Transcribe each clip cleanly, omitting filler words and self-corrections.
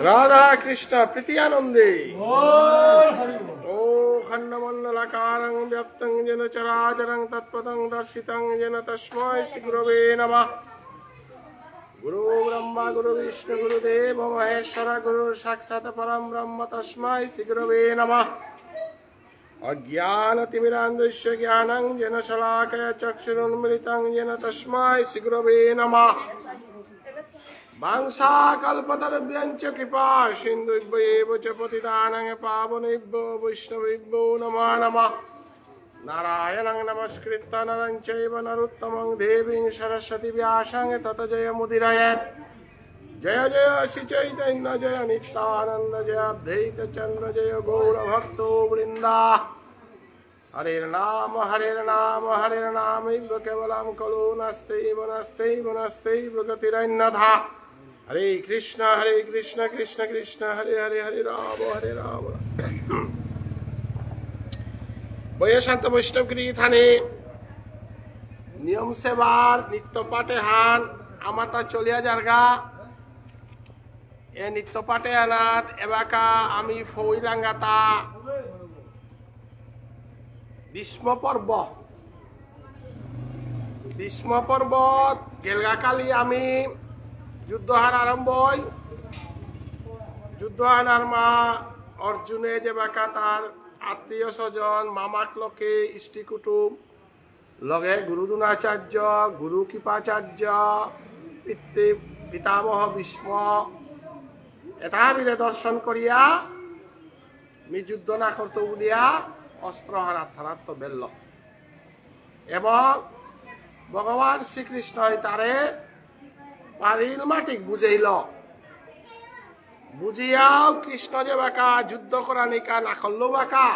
রাধা কৃষ্ণ প্রীতি আনন্দে ও খণ্ডমণ্ডলাকারং ব্যাপ্তং যেন চরাচরং তৎপদং দর্শিতং যেন তস্मै শ্রী গুরবে নমঃ। গুরু ব্রহ্মা গুরু বিষ্ণু গুরুদেব মহেশ্বর গুরু সাক্ষাৎ পরম ব্রহ্ম তস্मै শ্রী গুরবে নমঃ। অজ্ঞানতিমিরান্ধস্য জ্ঞানং যেন শলাকয়া চক্ষুरुन्मीलितं যেন তস্मै শ্রী গুরবে নমঃ। বাংশাকল্পতরুভ্যঞ্চ কৃপা সিন্ধুভ্যেব চ পতিতানাং পাবনেভ্যো বৈষ্ণবেভ্যো নমো নমঃ। নারায়ণং নমস্কৃত্য নরং চৈব নরোত্তমং দেবীং সরস্বতী ব্যাসং ততো জয়মুদীরয়েৎ। জয় জয় শ্রী চৈতন্য জয় নিত্যানন্দ জয় অদ্বৈত চন্দ্র জয় গৌরভক্তো বৃন্দা। হরের নাম কেবলম খলু নাস্তেইব নাস্তেইব নাস্তেইব গতিরন্যথা। হরে কৃষ্ণ কৃষ্ণ কৃষ্ণ হরে হরে হরে রাম। বৈশান্ত বৈষ্ণব থানে নিয়ম সেবার নিত্য পাঠে হান আমারটা চলিয়া যারগা এ নিত্য পাঠে আনাত এবাকা আমি ফইলাঙ্গাতা ভীষ্ম পর্বত গেলগাকালি আমি যুদ্ধহান আরম্ভ হই। যুদ্ধহানার মা অর্জুনে যে বাকা তার আত্মীয় স্বজন মামাক লোকে ইষ্টি কুটুম লগে গুরু দ্রোণাচার্য গুরু কৃপাচার্য পিতামহ ভীষ্ম এটা বিরে দর্শন করিয়া মি যুদ্ধ না করতে বলিয়া অস্ত্র হারাত বেলল এবং ভগবান শ্রীকৃষ্ণ তারে পারিল মাটিক বুঝাইল। বুঝিয়াও কৃষ্ণ যে বাকা যুদ্ধ করা নিকা না করলো বাকা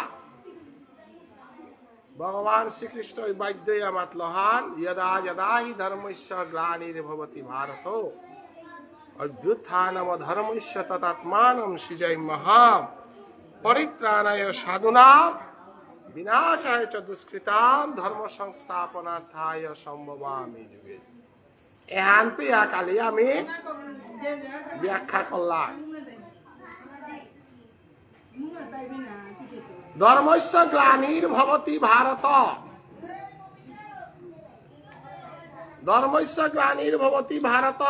ভগবান শ্রীকৃষ্ণ বাদ্য মাতলহান যদা যদা হি ধর্মস্য গ্লানির্ভবতি ভারত অভ্যুত্থানম ধর্মস্য তদাত্মানম সৃজয়মহম পরিত্রাণায় সাধুনাম বিনাশায় চ দুষ্কৃতাম ধর্ম সংস্থাপনার্থায় সম্ভবামি যুগে। এহান পেয়া কালি আমি ব্যাখ্যা করলাম। ধর্মস্য গ্লানির্ভবতি ভারত ধর্মস্য গ্লানির্ভবতি ভারত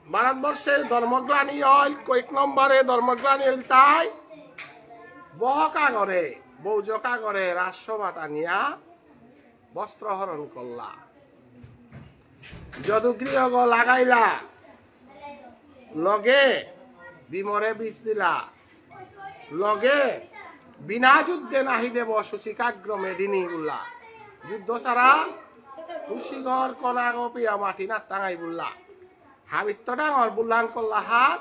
ভারতবর্ষের ধর্মগ্লানি হয় কয়েক নম্বরে ধর্মগ্লানি তাই বহকা করে বৌজকা করে রাষ্ট্রভাত আনিয়া বস্ত্রহরণ করলা যদুগৃহ লাগাইলা লগে বিমরে বীজ দিলা লগে বিনা যুদ্ধে নাহি দেব সুচিকাগ্র মেদিনী বুল্লা যুদ্ধ ছাড়া খুশি ঘর কনা গপিয়া মাটি না টাঙাই বুল্লা হাবিত্য ডাঙর বুল্লান করলা হাত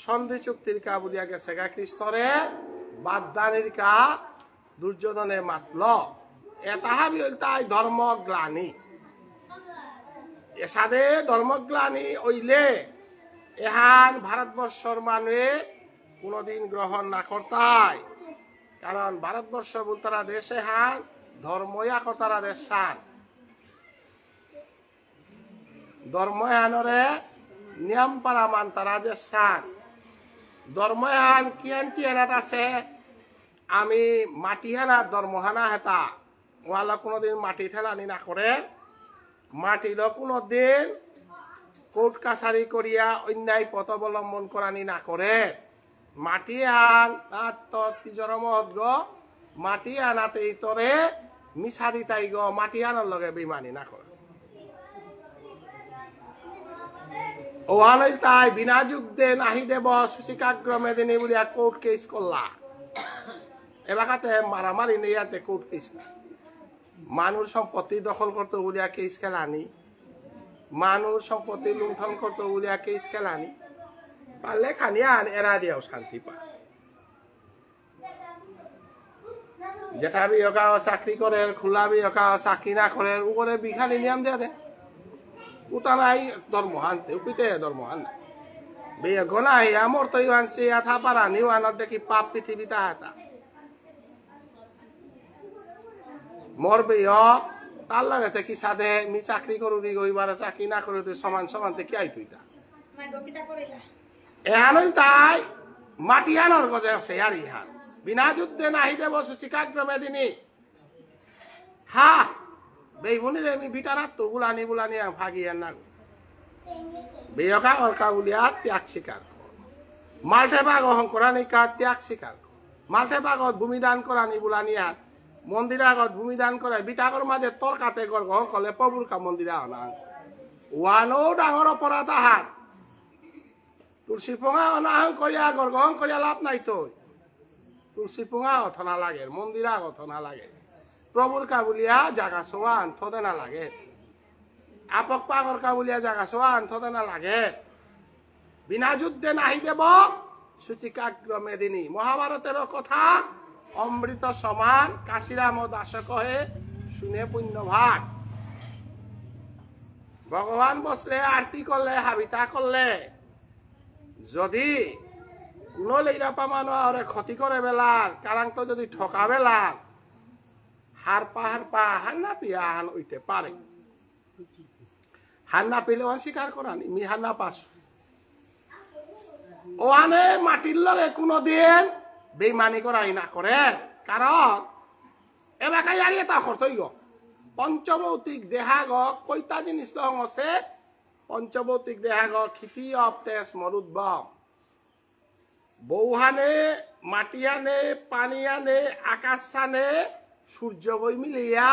সন্ধি চুক্তির কা বুলিয়া গেছে গা কৃষ্ণরে বাদদানির কা দুর্যোধনে মাতল এটা হাবি তাই ধর্মগ্লানি। এসাদে ধর্মগ্লানি হইলে এহান ভারতবর্ষর মানে কোনদিন গ্রহণ না করতাই কারণ ভারতবর্ষ বলতারা দেশ এহান ধর্ময়া করতারা দেশ সান ধর্মহানরে নিয়ম পারা মান তারা দেশ সান ধর্মহান কিয়ান আছে আমি মাটি হানা ধর্মহানা হেতা ওয়ালা কোনদিন মাটি ঠেলানি না করে মাটিল কোনদিন কোর্ট কাছারি করিয়া অন্যায় পথ অবলম্বন করানি না করে মাটি হান তিজর মহৎ গ মাটি আনাতে ইতরে মিশারি তাই গ মাটি আনার লগে বেমানি না করে ওয়াল তাই বিনা যুদ্ধে নাহি দেব সুচিকাগ্র মেদিনী বলিয়া কোর্ট কেস করলা এবাকাতে মারামারি নেয়াতে কোর্ট কেস না মানুষ সম্পত্তি দখল করতে বলিয়া কেস খেলানি মানুষ সম্পত্তি লুণ্ঠন করতে বলিয়া কেস খেলানি পারলে খানি আন এরা দিয়াও শান্তি পা যেটা বিহকা চাকরি করে খোলা বিহকা চাকরি না করে উপরে বিখানি নিয়ম দিয়া দে উতা নাই ধর্মহানতে উপিতে ধর্মহান না বিয়ে গনাই আমার তো আনছে আথা পারা নিউ আনার দেখি পাপ পৃথিবীতে হাতা মরবে তার লাগে কি সাধে মি চাকরি করু দি গইবার চাকরি না করে তুই সমান সমান কি আই তুই এহানই তাই মাটিহানর গজে আছে আর ইহান বিনা যুদ্ধে নাহি দেব সুচিকাগ্রমে দিনী হা বেইবনি রে মি বিটানাত তো বুলানি ভাগিয়ান না বেয়কা অলকা উলিয়া ত্যাগ স্বীকার মাল্টে বাগ অহংকরানিকা ত্যাগ স্বীকার মাল্টে বাগত ভূমিদান করানি বুলানিয়াত মন্দির আগত ভূমিদান করে বিটাগর মাঝে তর্কাতে গর গ্রহণ করলে প্রভুর কা মন্দিরে অনা ওয়ানো ডাঙর অপরাধ আহার তুলসী পোঙা অনাহং করিয়া গর গ্রহণ করিয়া লাভ নাই তো তুলসী পোঙা অথনা লাগে মন্দির আগত না লাগে প্রভুর কা বুলিয়া জাগা সোয়া আনথদে না লাগে আপক পাগর কা বুলিয়া জাগা সোয়া আনথদে না লাগে বিনা যুদ্ধে নাহি দেব সূচিকাগ্রমে দিনী মহাভারতের কথা অমৃত সমান কাশিরাম দাস কহে শুনে পুণ্য ভাগ ভগবান বসলে আরতি করলে হাবিতা করলে যদি কোনো লেইরাপা মানুষ ক্ষতি করে বেলার কারণ তো যদি ঠকা বেলার হারপা হান্না পিয়া হান উইতে পারে হান্না পিলে অস্বীকার করানি মি হান্না পাস ওখানে মাটির লগে কোনদিন বেইমানি করাই না করে কারণ এলাকায় আরিয়ে তা করতই গো পঞ্চভৌতিক দেহাগ কইতা জিনিস লং আছে পঞ্চভৌতিক দেহাগ খিতি অফ তেজ মরুদ্ভ বৌহানে মাটি আনে পানি আনে আকাশ আনে সূর্য বই মিলিয়া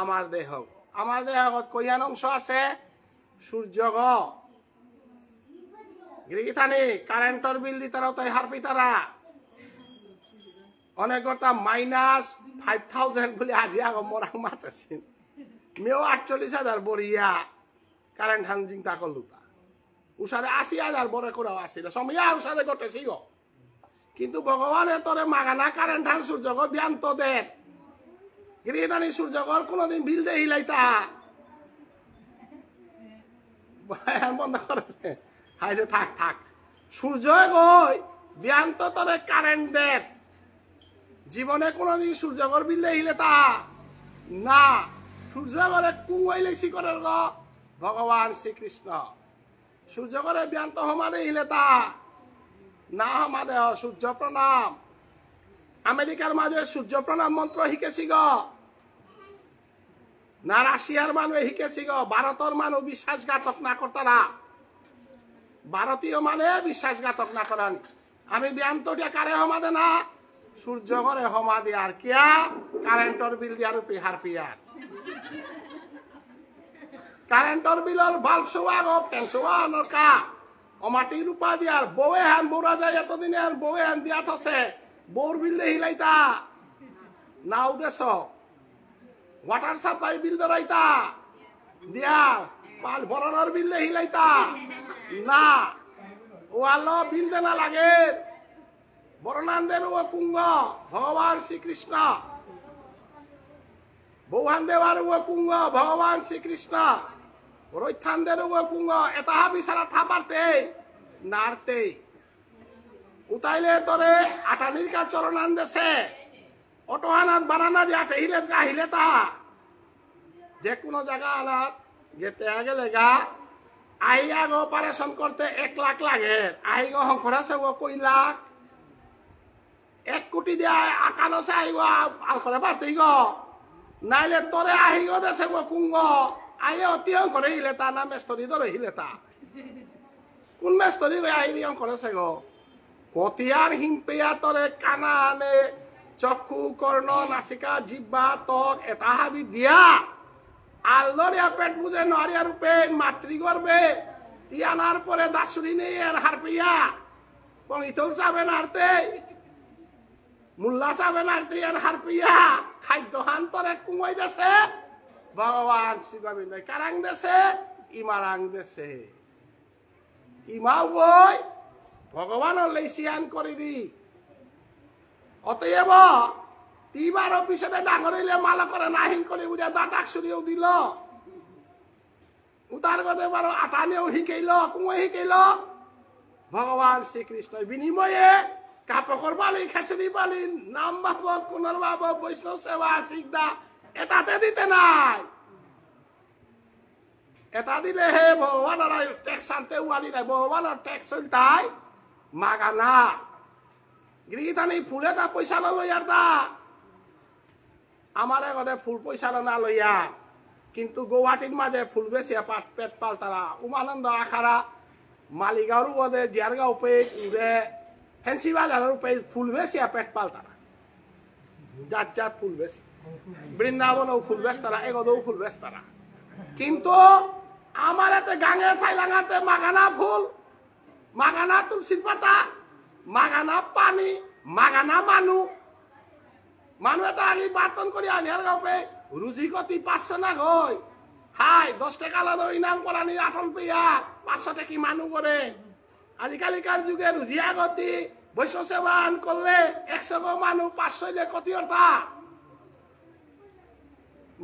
আমার দেহত কইয়ান অংশ আছে সূর্য গ গিরিগিথানি কারেন্টর বিল দি তারা তাই হারপি তারা অনেক কথা -5,000 বলে আজি আগ মরাং মাতেছেন মেও 48,000 বরিয়া কারেন্ট হান চিন্তা করলু তা উসারে 80,000 বরে করাও আসিল সময়া উসারে ঘটেছি গো কিন্তু ভগবানে তোরে মাগানা কারেন্ট হান সূর্যগ ব্যান্ত দে গিরিগিথানি সূর্যগর কোনদিন বিল দে হিলাইতা বন্ধ করে হাইরে থাক সূর্য গই ব্যান্ত তোরে কারেন্ট দে জীবনে কোনদিন সূর্যগর বিলে হিলে তা না সূর্যগরে কুঙ্গইলেছি করে ভগবান শ্রীকৃষ্ণ সূর্যগরে ব্যান্ত হমানে হিলে তা না হমাদে সূর্য প্রণাম আমেরিকার মাঝে সূর্য প্রণাম মন্ত্র শিখেছি গ না রাশিয়ার মানুষ শিখেছি গ ভারতের মানুষ বিশ্বাসঘাতক না করতারা ভারতীয় মানে বিশ্বাসঘাতক না করান আমি ব্যান্তটা কারে হমাদে না সূর্য ঘরে হমা দিয়ার কিয়া কারেন্টর বিল দিয়ার পিহার পিয়ার কারেন্টর বিলর ভাল সোয়া গো পেনসোয়া নরকা অমাটি রূপা দিয়ার বউয়ে হান বৌরা যায় এতদিনে আর বউয়ে হান দিয়াত আছে বউর বিল দে হিলাইতা নাও দেশ ওয়াটার সাপ্লাই বিল ধরাইতা দিয়া পাল ভরণর বিল দে হিলাইতা না ওয়ালো বিল দে না লাগে বরণান্দের ও কুঙ্গ ভগবান শ্রীকৃষ্ণ বৌহান দেবার ও কুঙ্গ ভগবান শ্রীকৃষ্ণ রৈথানদের ও কুঙ্গ এটা বিচারা থাপারতে নারতে উতাইলে তোরে আটানির কা চরণান দেশে অটোহানাত বানানা দিয়ে আটে হিলে গা হিলে তা যে কোনো জায়গা আনাত গেতে গেলে গা আহিয়া গো অপারেশন করতে 1 লাখ লাগে আহি গো খরচ হবো কই লাখ 1 কোটি দিয়ে আকানো চাইব আল করে পারতেই গো নাইলে তোরে আহি গো দেশে গো কুঙ্গ আই অতি করে হিলে তা না মেস্তরি ধরে হিলে তা কোন মেস্তরি আহি করেছে গো কতিয়ার হিমপেয়া তোরে কানা আনে চক্ষু কর্ণ নাসিকা জিহ্বা ত্বক এটা হাবি দিয়া আলদরিয়া পেট বুঝে নরিয়া রূপে মাতৃগর্ভে ইয়ানার পরে দাসুরি নেই আর হারপিয়া পঙ্গিতল চাবেন আরতে মুল্লা চাবেন আরতে আর হারপিয়া খাদ্য হান্তরে কুমাই দেছে ভগবান শিবাবিন্দ কারাং দেছে ইমারাং দেছে ইমা বই ভগবানের লেসিয়ান করি দি অতএব তিবার অফিসে ডাঙরিলে মালা করে নাহিং করে বুঝা দাঁতাক সুরিও দিল উতার গদে বারো আটানেও শিকাইল কুমাই শিকাইল ভগবান শ্রীকৃষ্ণ বিনিময়ে কাপড় বালি খেসুরি বালি নাম ভাব পুনর ভাব বৈষ্ণব সেবা শিকদা এটাতে দিতে নাই এটা দিলে হে ভগবানের ট্যাক্স আনতে উয়ালি নাই ভগবানের ট্যাক্স চলতাই মাগানা গিরিগিতানি ফুলে তা পয়সা লইয়ার তা আমারে গদে ফুল পয়সা না লইয়া কিন্তু গুয়াহাটির মাঝে ফুল বেশিয়া পেট পাল তারা উমানন্দ আখারা মালিগাঁওর বদে জিয়ারগাঁও পে উড়ে ফেন্সি বাজারের উপে ফুল বেশিয়া পেট পাল তারা জাত জাত ফুল বেশি বৃন্দাবনও ফুল বেশ তারা এগদেও ফুল বেশ তারা কিন্তু আমার এতে গাঙে থাইলাঙাতে মাগানা ফুল মাগানা তুলসীর পাতা মাগানা পানি মাগানা মানু এটা আগে বার্তন করি আনিয়ার গাঁপে রুজি গতি 500 না গই হাই 10 টাকা লাদো ইনাম করানি আটল পেয়া 500 টাকি মানু করে আজিকালিকার যুগে রুজি আগতি বৈশ্য সেবান করলে 100 গো মানু 500 দিয়ে কতি অর্থা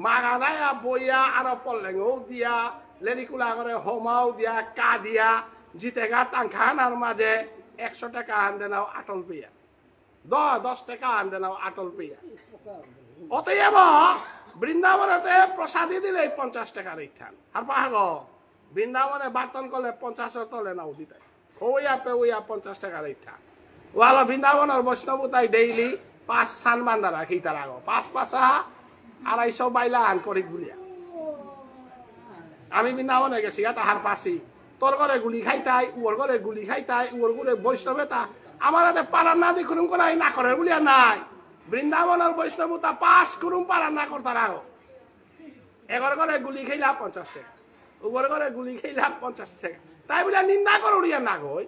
মাগানায়া বইয়া আর পল্লেঙও দিয়া লেরিকুলা করে হোমাও দিয়া কা দিয়া জিতেগা টাংখানার মাঝে 100 টাকা আনতে নাও আটল পেয়া 10 টাকা আনতে নাও আটল পেয়া অতএব বৃন্দাবনেতে প্রসাদী দিলে 50 টাকার ইঠান আর পাহাগ বৃন্দাবনে বার্তন করলে 50 তলে নাও দিতে হইয়া পে হইয়া 50 টাকার ইঠান ওয়ালা বৃন্দাবনের বৈষ্ণব তাই ডেইলি 5 সান বান্ধা রাখি তার আগ 5 পাশা 250 বাইলা আন করি গুলিয়া আমি বৃন্দাবনে গেছি তাহার পাশি তোর ঘরে গুলি খাইতাই ওর ঘরে গুলি খাইতাই ওর ঘরে বৈষ্ণবে তা আমার হাতে পারার না দি খুরুম করাই না করে বলিয়া নাই বৃন্দাবনের বৈষ্ণব তা 5 খুরুম পারার না করতার আগ এগর ঘরে গুলি খাইলা 50 টাকা ওর ঘরে গুলি খাইলা 50 টাকা তাই বলে নিন্দা করে উড়িয়া না গই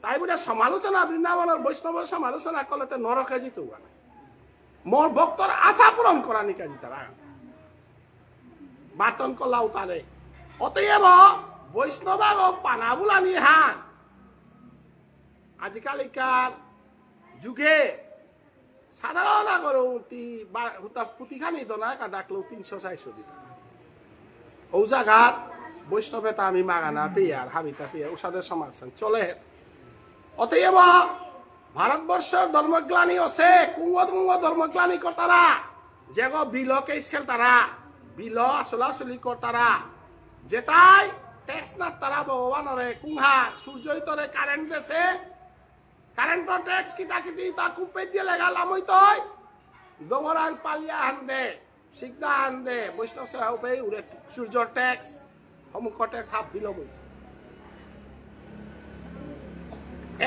তাই বলে সমালোচনা বৃন্দাবনের বৈষ্ণবের সমালোচনা করলে তো নরকে জিত মোর ভক্তর আশা পূরণ করা নিকা জিতারা বার্তন করলাও তারে অতএব বৈষ্ণবাগ পানা বুলানি হান আজিকালিকার যুগে সাধারণ আগর পুঁতিখানি দোনা ডাকলেও 300-400 দিন ও জায়গার বৈষ্ণবে তা আমি মাগানা পেয়ার হাবিতা পেয়ার ওসাদের সমালোচনা চলে অতএব ভারতবর্ষের ধর্মগ্লানি আছে কুঙ্গ ধর্মগ্লানি করতারা যে গো বিল কেস খেলতারা বিল আসলাচলি করতারা যেটাই ট্যাক্স না তারা ভগবানরে কুঙ্হা সূর্যই তরে কারেন্ট দেছে কারেন্টর ট্যাক্স কিতা কিতি তা কুপে দিয়ে লেগালাম হই তই দমরান পালিয়া হান দে শিকদা হান দে বৈষ্ণব সেবা উপে উড়ে সূর্যর ট্যাক্স সমুখ ট্যাক্স হাফ দিল বই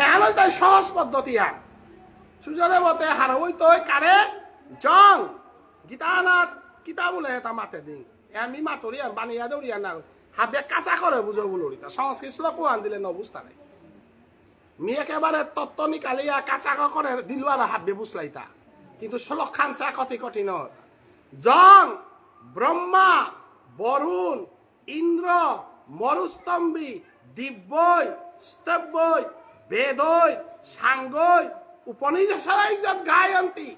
এহাল তাই সহজ পদ্ধতি হান সূর্যদেবতে হারবই তই কারে জং গীতানাথ কিতা বলে এটা মাতে দিন আমি মাতরিয়া বানিয়া দৌড়িয়া না হাবে কাঁচা করে বুঝো বুলরিতা সংস্কৃত শ্লোক আন দিলে নবুঝতা নাই মি একেবারে তত্ত্ব নিকালিয়া কাঁচা করে দিল আর হাবে বুঝলাইতা কিন্তু শ্লোক খানসা কতি কঠিন জন ব্রহ্মা বরুণ ইন্দ্র মরুস্তম্ভী দিব্যই স্তব্যই বেদই সাঙ্গই উপনিষদ গায়ন্তী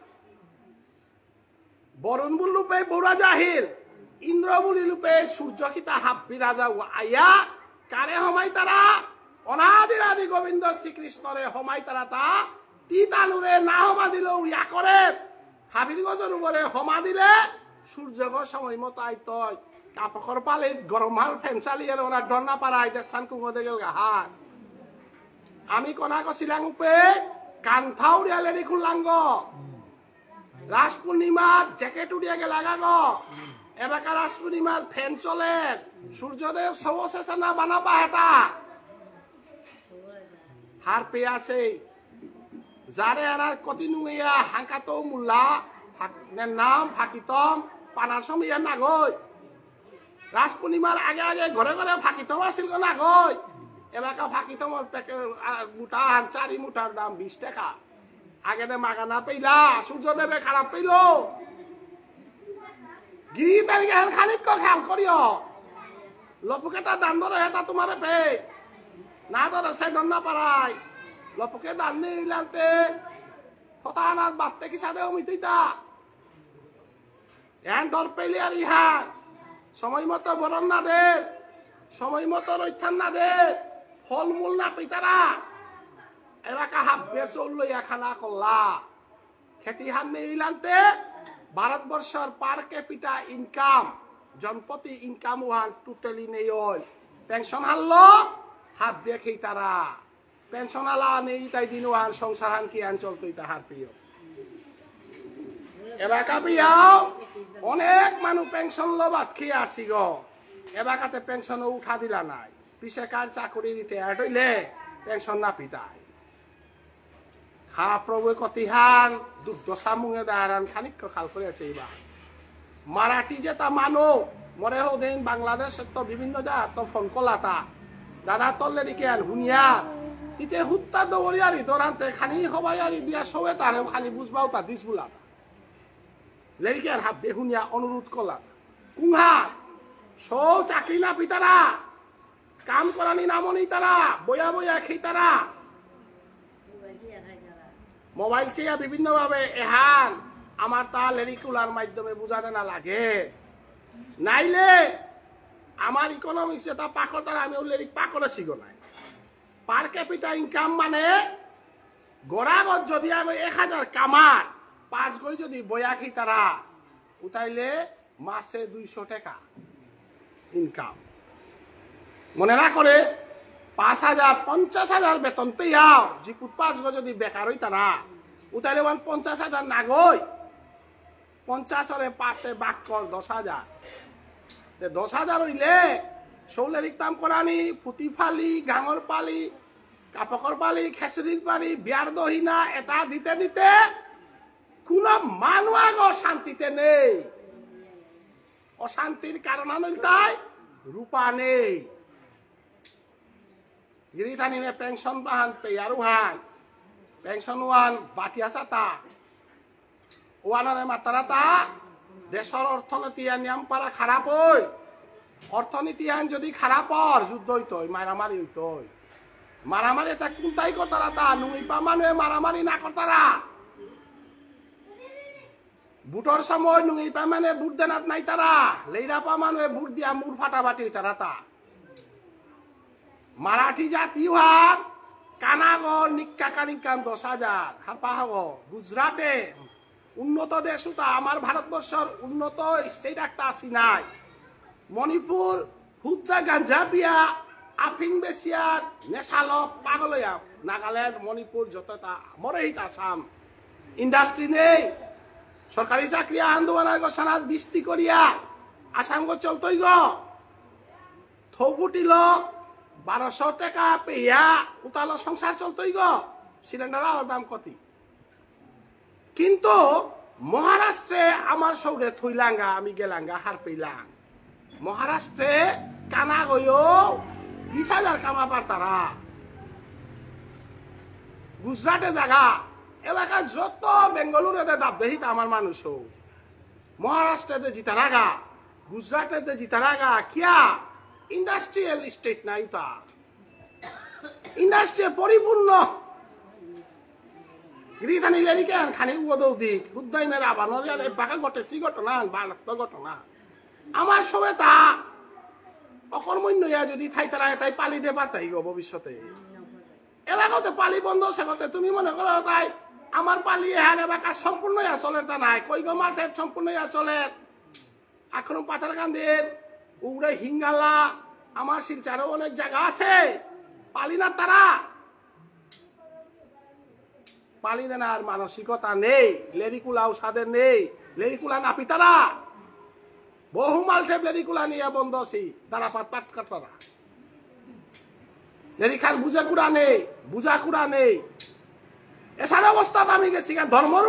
বরুণ বুলুপে বৌরা জাহিল ইন্দ্র বুলি লুপে সূর্য কিতা হাব্বি রাজা আয়া কারে হমাই তারা অনাদির আদি গোবিন্দ শ্রীকৃষ্ণরে হমাই তারা তা তি তালুরে না হমা দিলেও ইয়া করে হাবির গজর উপরে হমা দিলে সূর্যগ সময় মতো আইতয় কাপড় পালে গরম হাল ফ্যান চালিয়ে ওরা ডন্না পারা আইতে সান কুঙ্গ দেখে হাত আমি কনা কছিলাম উপে কান্থা উড়িয়ালে দেখুন লাঙ্গ রাস পূর্ণিমার জ্যাকেট উড়িয়া গেলা গাগ এবারকার রাস পূর্ণিমার ফ্যান চলে সূর্যদেব সবশেষে না বানাবা হেতা হার পেয়ে আছে যারে আনার কতি নুইয়া হাঙ্কাত মুল্লা নাম ফাঁকিতম পানার সময় না গই রাস পূর্ণিমার আগে আগে ঘরে ঘরে ফাঁকিতম আছিল না গই এবারকার ফাঁকিতমর মুঠা 4 মুঠার দাম 20 টাকা আগে দে মাগানা পেইলা সূর্যদেবে খারাপ পেইল গিরি তারিখে খানিক খেয়াল করিও লপুকেটা দান ধরে হেতা তোমার পে না ধরে সে ডন্না পারাই লপুকে দান নিলান্তে ফতানাত বাড়তে কি সাদে অমিতইতা এন ডর পেইলে আর ইহার সময় মতো বরণ না দে সময় মতো রৈথান না দে ফলমূল না পেতারা এলাকা হাব্বে চলইয়া খানা করলা খেতি হান নিলান্তে ভারতবর্ষের পার ক্যাপিটা ইনকাম জনপতি ইনকাম ওয়ান টোটালি নেই পেনশন হারলো হাব্বে খেই তারা পেনশন আলা নেই তাই দিন ওয়ান সংসার কি আন চলতই তাহার প্রিয় এলাকা পিয়াও অনেক মানুষ পেনশন লবাত খেয়ে আসি গো এলাকাতে পেনশনও উঠা দিলা নাই পিছে কার চাকরি রিটায়ার্ড হইলে পেনশন না পিতায় খা প্রভু কতিহান দুর্দশা মুঙে দাঁড়ান খানিক খাল করেছে এইবার মারাঠি যে তা মানো মরে হোদিন বাংলাদেশ তো বিভিন্ন জাত তো ফোন কলাতা দাদা তললে দিকে আর হুনিয়া ইতে হুত্তা দৌড়িয়ারি দৌড়ানতে খানি হবাইয়ারি দিয়া সবে তারেও খালি বুঝবাও তা দিস বুলাতা লেরিকে আর হাব বেহুনিয়া অনুরোধ কলা কুংহা সৌ চাকরি না পিতারা কাম করানি নামনি তারা বয়া বয়া খেই তারা মোবাইল চেয়ে বিভিন্ন ভাবে এহান আমার তা লেরিকুলার মাধ্যমে বুঝাতে না লাগে নাইলে আমার ইকোনমিক্স এটা পাকর দ্বারা আমি লেরিক পাকরে শিখো নাই পার ক্যাপিটাল ইনকাম মানে গড়াগত যদি আমি 1000 কামার 5 গই যদি বয়া খেই তারা উঠাইলে মাসে 200 টাকা ইনকাম মনে না করে 5000 50,000 বেতন পেয়াও যে 5 গজ যদি বেকার হই তারা উঠাইলে 50,000 না গই 50 রে 5 বাক কর 10,000 10,000 হইলে শৌলেরিক তাম করানি ফুটি ফালি গাঙর পালি কাপকর পালি খেসরির পালি বিয়ার দহিনা এটা দিতে দিতে কোন মানুষ আগো শান্তিতে নেই অশান্তির কারণ তাই রূপা নেই গিরিথানি মে পেনশন বাহান পেয়ারু হান পেনশন ওয়ান বাটিয়া সাতা ওয়ানারে মাতারা তা দেশের অর্থনীতি নিয়ম পারা খারাপ হই অর্থনীতি যদি খারাপ হর যুদ্ধ হইত মারামারি হইত মারামারি এটা কোনটাই করতারা তা নুইপা মানুষ মারামারি না করতারা বুটর সময় নুইপা মানে বুট দেনাত নাই তারা লেইরাপা মানুষ বুট দিয়া মুর ফাটাফাটি তারা তা মারাঠি জাতি হার কানাগর নিক্কা কানিকান 10,000 হাপা হব গুজরাটে উন্নত দেশ আমার ভারতবর্ষের উন্নত স্টেট একটা আসি নাই মণিপুর হুদ্দা গাঞ্জা পিয়া আফিং বেশিয়ার নেশাল পাগলয়া নাগাল্যান্ড মণিপুর যতটা মরেই আসাম ইন্ডাস্ট্রি নেই সরকারি চাকরি আন্দোলনের গোসানাত বৃষ্টি করিয়া আসাম গো চলতই গো থৌপুটিল 1200 টাকা পেয়া উতালো সংসার চলতই গো সিলিন্ডার দাম কতি কিন্তু মহারাষ্ট্রে আমার সৌরে থইলাঙ্গা আমি গেলাঙ্গা হার পেলাম মহারাষ্ট্রে কানা গয়ো 20,000 কামা পার তারা গুজরাটে জায়গা এলাকা যত বেঙ্গালুরুতে দাব দেহি আমার মানুষ মহারাষ্ট্রে জিতারাগা গুজরাটে জিতারাগা কিয়া ইন্ডাস্ট্রিয়াল স্টেট নাই তা ইন্ডাস্ট্রি পরিপূর্ণ গিরিথানি লেরিকে খানি উদৌদিক বুদ্ধাই মেরা বানর বাঁকা ঘটেছি ঘটনা বানাত্ম ঘটনা আমার সবে তা অকর্মণ্য যদি থাই তারা তাই পালি দে পারতাই গো ভবিষ্যতে এলাকাতে পালি বন্ধ সেগতে তুমি মনে করো তাই আমার পালি হ্যাঁ এলাকা সম্পূর্ণ চলে তা নাই কই গো মাঠে সম্পূর্ণ চলে এখন পাথার কান্দের উড়ে হিঙ্গালা আমার শিলচারও অনেক জায়গা আছে পালি না তারা পালি দেনার মানসিকতা নেই লেরিকুলা সাদের নেই লেরিকুলা নাপি তারা বহু মালঠে লেরিকুলা নিয়ে বন্ধ আছি তারা পাট কাটরা লেরিখান বুঝা কুড়া নেই এসার অবস্থাত আমি গেছি ধর্মর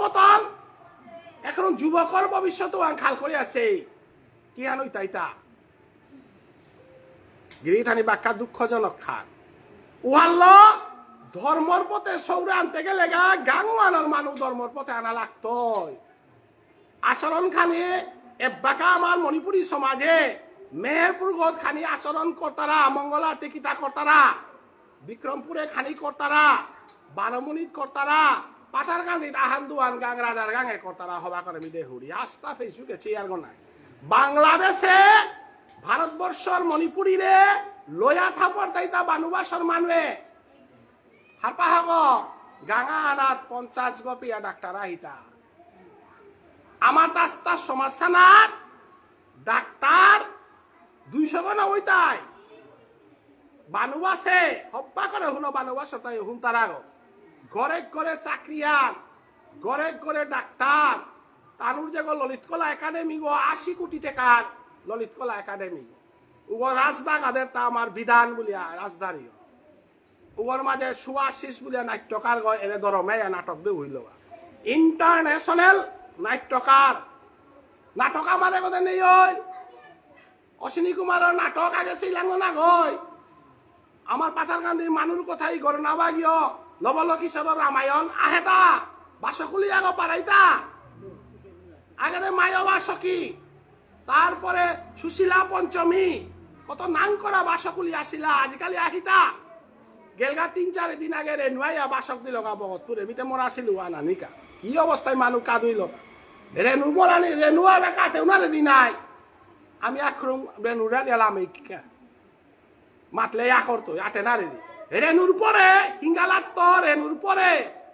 পতন এখন যুবকর ভবিষ্যৎ খাল করে আছে কি আনই তাইতা গিরিথানি বাক্কা দুঃখজনক খান উহাল্ল ধর্মর পথে সৌরে আনতে গেলে গাঙুয়ানোর মানুষ ধর্মর পথে আনা লাগত আচরণ খানি এবাকা আমার মণিপুরী সমাজে মেহেরপুর গদ খানি আচরণ করতারা মঙ্গলা টেকিতা করতারা বিক্রমপুরে খানি করতারা বারমুনিত করতারা পাচার কান্দিত আহান দুয়ান গাং রাজার গাঙে করতারা হবা করে মিদে হুড়ি আস্তা ফেসবুকে চেয়ার গনায় বাংলাদেশে ভারতবর্ষর মণিপুরীরে লয়া থাপর তাইতা বানুবাসর মানুয়ে হাপা হাগ গাঙা আনাত 50 গপিয়া ডাক্তার আহিতা আমার তাস্তা সমাজসানাত ডাক্তার 200 গনা হইতাই বানুবাসে হব্বা করে হুনো বানুবাস তাই হুন তারা ঘরে ঘরে চাকরিয়ান ঘরে ঘরে ডাক্তার তানুর যে ললিত কলা একাডেমি গো 80 কোটি টাকার ললিত কলা একাডেমি উগর রাজবাগাদের তা আমার বিধান বলিয়া রাজধানী উগর মাঝে সুয়াশিস বলিয়া নাট্যকার গয় এনে ধরমে নাটক দিয়ে হইল ইন্টারন্যাশনাল নাট্যকার নাটক আমাদের কথা নেই ওই অশ্বিনী কুমারের নাটক আগে শিলাঙ্গ না গয় আমার পাথার গান্ধীর মানুষ কথাই গড় না বাগিয় নবল কিশোরের রামায়ণ আহেতা বাসকুলি আগ পারাইতা আগে মায় বাসকি তারপরে সুশীলা পঞ্চমী কত নাং করা বাসকুলি আসিলা আজিকালি আহিতা গেলগা 3-4 দিন আগে রেনুয়াইয়া বাসক দিল গা বগতপুর এমিতে মরা আসিল আনা নিকা কি অবস্থায় মানুষ কাঁদুইল রেনু মরানি রেনুয়া কাটেও না রেডি নাই আমি আখরুম রেনুরা গেলাম এই মাতলে করতো আটে না রেডি রেনুর পরে হিঙ্গালাত তো রেনুর পরে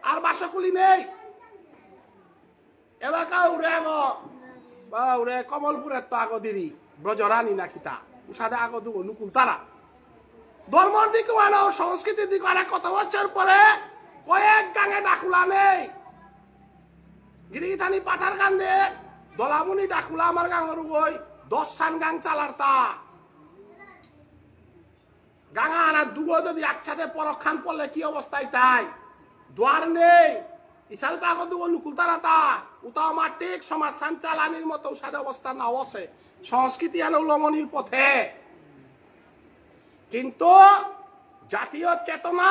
আর বাসকুলি নেই এবার কা উড়ে আগো বা উড়ে কমলপুরের তো আগো দিদি ব্রজরানী না খিতা উষাদে আগো দুগো নুকুল তারা ধর্মর দিকে আনো সংস্কৃতির দিকে আর কত বছর পরে কয়েক গাঙে ডাকুলা নেই গিরিগিথানি পাথার কান্দে দলামুনি ডাকুলা আমার গাঙর গই 10 সান গাং চালারতা গাঙা আনা দুগো যদি একসাথে পরক্ষান পড়লে কি অবস্থায় তাই দ্বার নেই ইসাল পাগো দুগো নুকুল তারাতা উতাও মাটিক সমাজ সঞ্চালনের মতো সাদা অবস্থা নাও আছে সংস্কৃতি আনো লমনির পথে কিন্তু জাতীয় চেতনা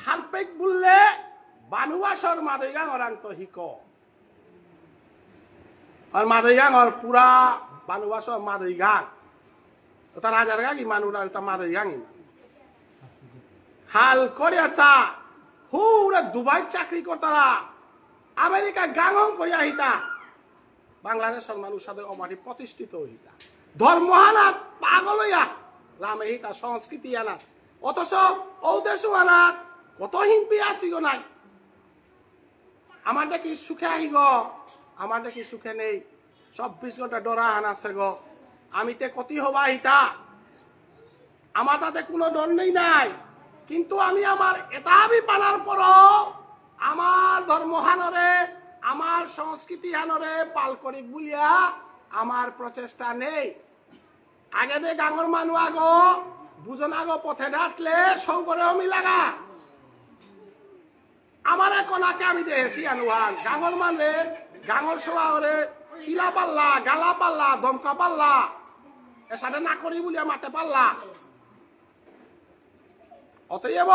হালপেক বললে বানুবাসর মাদৈগাং অরান্ত হিক আর মাদৈগাং আর পুরা বানুবাসর মাদৈগাং ওটা রাজার গাগি মানুরা ওটা মাদৈগাং হাল করিয়াছা হুরা দুবাই চাকরি করতারা আমেরিকা গাঙং করিয়া হিতা বাংলাদেশের মানুষ সাথে অমাটি প্রতিষ্ঠিত হইতা ধর্মহানাত পাগল হইয়া লামে হিতা সংস্কৃতি আনা অথচ ও দেশ আনা কত হিম্পি আসিগ নাই আমার দেখি সুখে আহিগ আমার দেখি সুখে নেই 24 ঘন্টা ডরা হানাছে গো আমি তে কতি হবা হিতা আমার তাতে কোনো ডর নেই নাই কিন্তু আমি আমার এতাবি পানার পর আমার ধর্মহানরে আমার সংস্কৃতি হানরে পাল করি বুলিয়া আমার প্রচেষ্টা নেই আগে দে গাঙর মানুষ আগো বুঝন আগো পথে ডাকলে শঙ্করে অমি লাগা আমার কনাকে আমি দেখেছি আনুহান গাঙর মানে গাঙর সোয়ারে খিলা পাল্লা গালা পাল্লা দমকা পাল্লা এর সাথে না করি বুলিয়া মাতে পাল্লা অতএব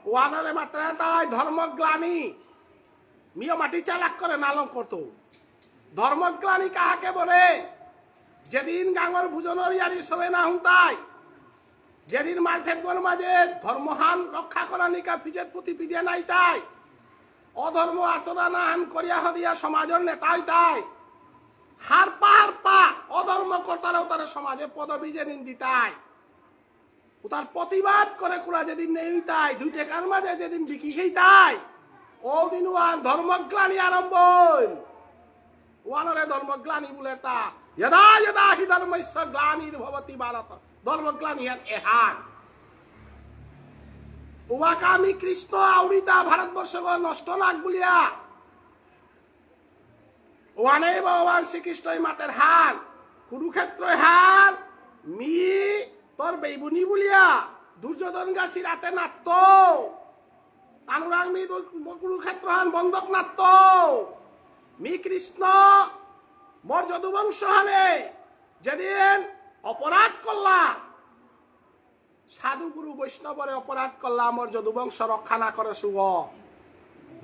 ওয়ানারে মাত্র তাই ধর্মগ্লানি মিও মাটি চালাক করে নালং করতো ধর্মগ্লানি কাহাকে বলে যেদিন গাঙর ভুজনের ইয়ারি সবে না হুঁতাই যেদিন মালঠেকগর মাঝে ধর্মহান রক্ষা করা নিকা ফিজের প্রতি পিডিয়া নাই তাই অধর্ম আচরণ হান করিয়া হদিয়া সমাজের নেতাই তাই হার পা অধর্ম কর্তারাও তারা সমাজে পদবি যেদিন দিতাই তার প্রতিবাদ করে কুড়া যেদিন নেই তাই 2 টাকার মাঝে যেদিন বিকি খেই তাই ও দিন ওয়ান ধর্মগ্লানি আরম্ভ ওয়ানরে ধর্মগ্লানি বলে তা যদা যদা হি ধর্মস্য গ্লানির ভবতি ভারত ধর্মগ্লানি হান এহান ওয়াকা আমি কৃষ্ণ আউরিতা ভারতবর্ষ নষ্ট নাক বলিয়া ওয়ানে ভগবান শ্রীকৃষ্ণই মাতের হান কুরুক্ষেত্র হান মি তোর বেইবুনি বলিয়া দুর্যোধন গাছি রাতে নাট্য তানুরাং মি কুরুক্ষেত্র হান বন্ধক নাট্য মি কৃষ্ণ মোর যদুবংশ হানে যেদিন অপরাধ করলা সাধু গুরু বৈষ্ণবরে অপরাধ করলা মোর যদুবংশ রক্ষা না করে শুভ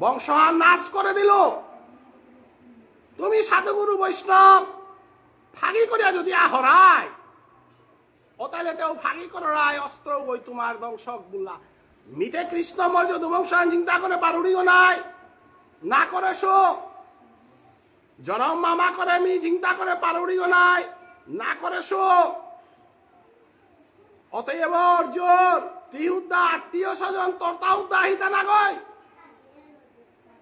বংশহান নাশ করে দিল তুমি সাধুগুরু বৈষ্ণব ফাঁকি করিয়া যদি আহরায় ও তাহলে তেও ফাঁকি করায় অস্ত্র বই তোমার দংশক বুল্লা মিটে কৃষ্ণ মর্য বংশান চিন্তা করে পারুড়িও নাই না করে শো জনম মামা করে মি চিন্তা করে পারুড়িও নাই না করে শো অতএব অর্জুন ত্রিহুদ্দা আত্মীয় স্বজন তর্তা উদ্দা হিতা না গয়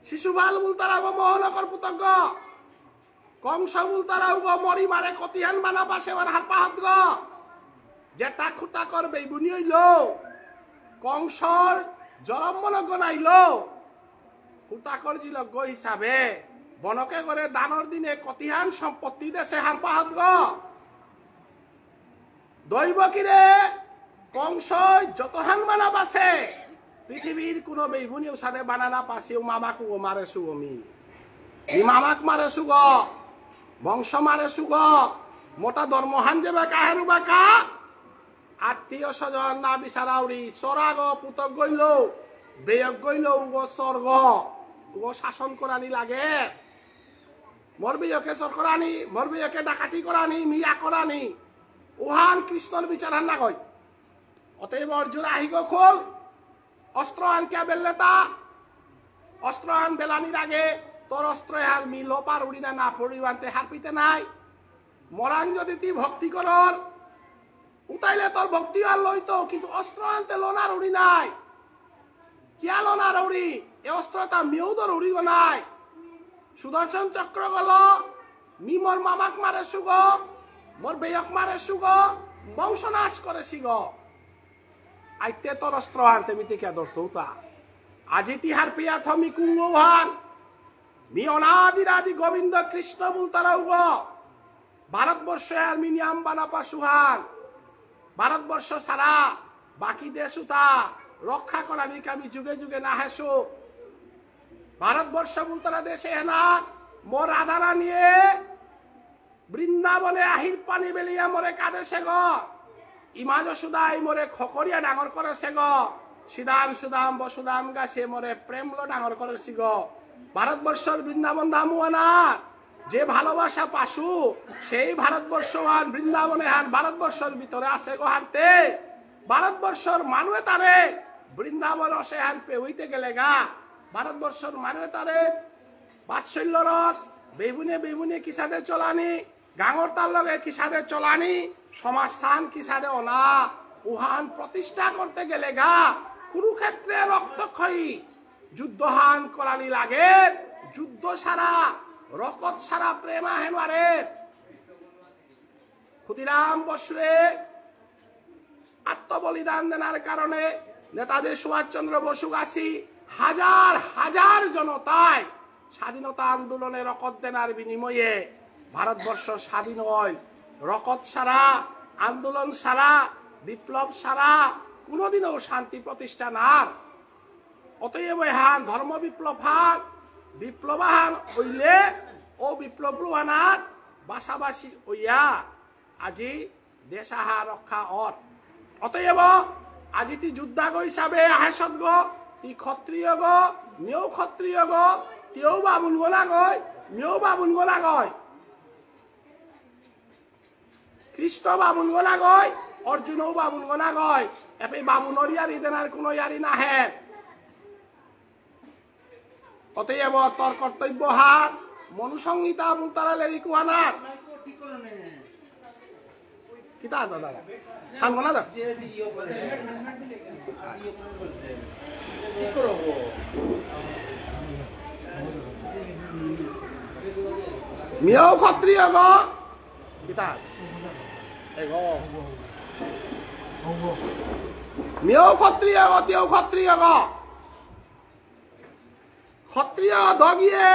শিশুপাল বুলতারা মোহনকর পুতজ্ঞ কংস বুলতারা মরি মারে কতিহান বানা পাশে হাত পাহাত গ যেটা খুঁটা করবে বুনি হইল কংসর জলম্বনজ্ঞ নাইল খুঁটা করছিল গ হিসাবে বনকে করে দানর দিনে কতিহান সম্পত্তি দেশে হার পাহাত গ দৈব কিরে কংস যতহান বানা বাসে পৃথিবীর কোন বেগুনি সাথে বানানা পাশিও মামাকু মারে সুগমি মামাক মারে সুগ বংশ মারে সুগ মোটা ধর্মহান যে বাকা হেরু বাকা আত্মীয় স্বজন না বিচারাউরি চরাগ পুতক গইল বেয়ক গইল উগো স্বর্গ উগো শাসন করানি লাগে মোর বেয়কে চর করানি মোর বেয়কে ডাকাতি করানি মিয়া করানি উহান কৃষ্ণর বিচারান না কই অতএব অর্জুন আহিগ খোল অস্ত্র আন কে বেললেতা অস্ত্র আন বেলানির আগে তোর অস্ত্র হার মি লোপার উড়ি না পড়িবান্তে হার পিতে নাই মরাং যদি তুই ভক্তি করর উতাইলে তোর ভক্তি আর লইতো কিন্তু অস্ত্র আনতে লোনার উড়ি নাই কিয়া লোনার উড়ি এ অস্ত্রটা মিউদর উড়িগ নাই সুদর্শন চক্র গল মি মোর মামাক মারে সুগ মোর বেয়ক মারে সুগ বংশনাশ করে সিগ আইতে তোর অস্ত্র আনতে মিতে কে ধরতা আজি তিহার পিয়া থমি কুঙ্গভান মি অনাদিরাদি গোবিন্দ কৃষ্ণ বুলতারাও গ ভারতবর্ষে আর মিনিয়াম বানাপা সুহান ভারতবর্ষ সারা বাকি দেশ উতা রক্ষা করানি আমি যুগে যুগে না হেসো ভারতবর্ষ বুলতারা দেশে না মোর আধারা নিয়ে বৃন্দাবনে আহির পানি বেলিয়া মোরে কাঁদেছে গ ইমাজ সুদাই মোরে খকরিয়া ডাঙর করেছে গ সিদাম সুদাম বসুদাম গাছে মোরে প্রেমলো ডাঙর করেছি গ ভারতবর্ষের বৃন্দাবন দামুয়ানা যে ভালোবাসা পাশু সেই ভারতবর্ষ হান বৃন্দাবনে হান ভারতবর্ষের ভিতরে আছে গো হানতে ভারতবর্ষর মানুয়ে তারে বৃন্দাবন অসে হান পে হইতে গেলে গা ভারতবর্ষর মানুয়ে তারে বাৎসল্য রস বেবুনে বেবুনে কিসাদে চলানি গাঙর তার লগে কিসাদে চলানি সমাজ স্থান কিসাদে অনা উহান প্রতিষ্ঠা করতে গেলে গা কুরুক্ষেত্রে রক্তক্ষয়ী যুদ্ধহান করানি লাগে যুদ্ধ সারা রকত সারা প্রেমা হেনওয়ারে ক্ষুদিরাম বসুরে আত্মবলিদান দেনার কারণে নেতাজি সুভাষচন্দ্র বসু গাছি হাজার হাজার জনতায় স্বাধীনতা আন্দোলনে রকত দেনার বিনিময়ে ভারতবর্ষ স্বাধীন হয় রকত সারা আন্দোলন সারা বিপ্লব সারা কোনোদিনও শান্তি প্রতিষ্ঠা নার অতএব হান ধর্ম বিপ্লব বিপ্লবাহান হইলে ও বিপ্লব রুহানার বাসাবাসী হইয়া আজি দেশাহা রক্ষা অর অতএব আজি তি যুদ্ধাগ হিসাবে আহেসত গো তি ক্ষত্রিয় গো মেও ক্ষত্রিয় গো তেও বাবুন গোলা গয় মেও বাবুন গোলা গয় কৃষ্ণ বাবুন গোলা গয় অর্জুনও বাবুন গোলা গয় এপে বাবুনর ইয়ারি দেনার কোনো ইয়ারি নাহে অতএব তোর কর্তব্য হার মনুসংহিতা বুলতারা লেরি কুয়ানার কিতা দাদা সানবো না দাদা মেয়েও ক্ষত্রিয় গ কিতা মেয়েও ক্ষত্রিয় গ তেও ক্ষত্রিয় গ ক্ষত্রিয় দগিয়ে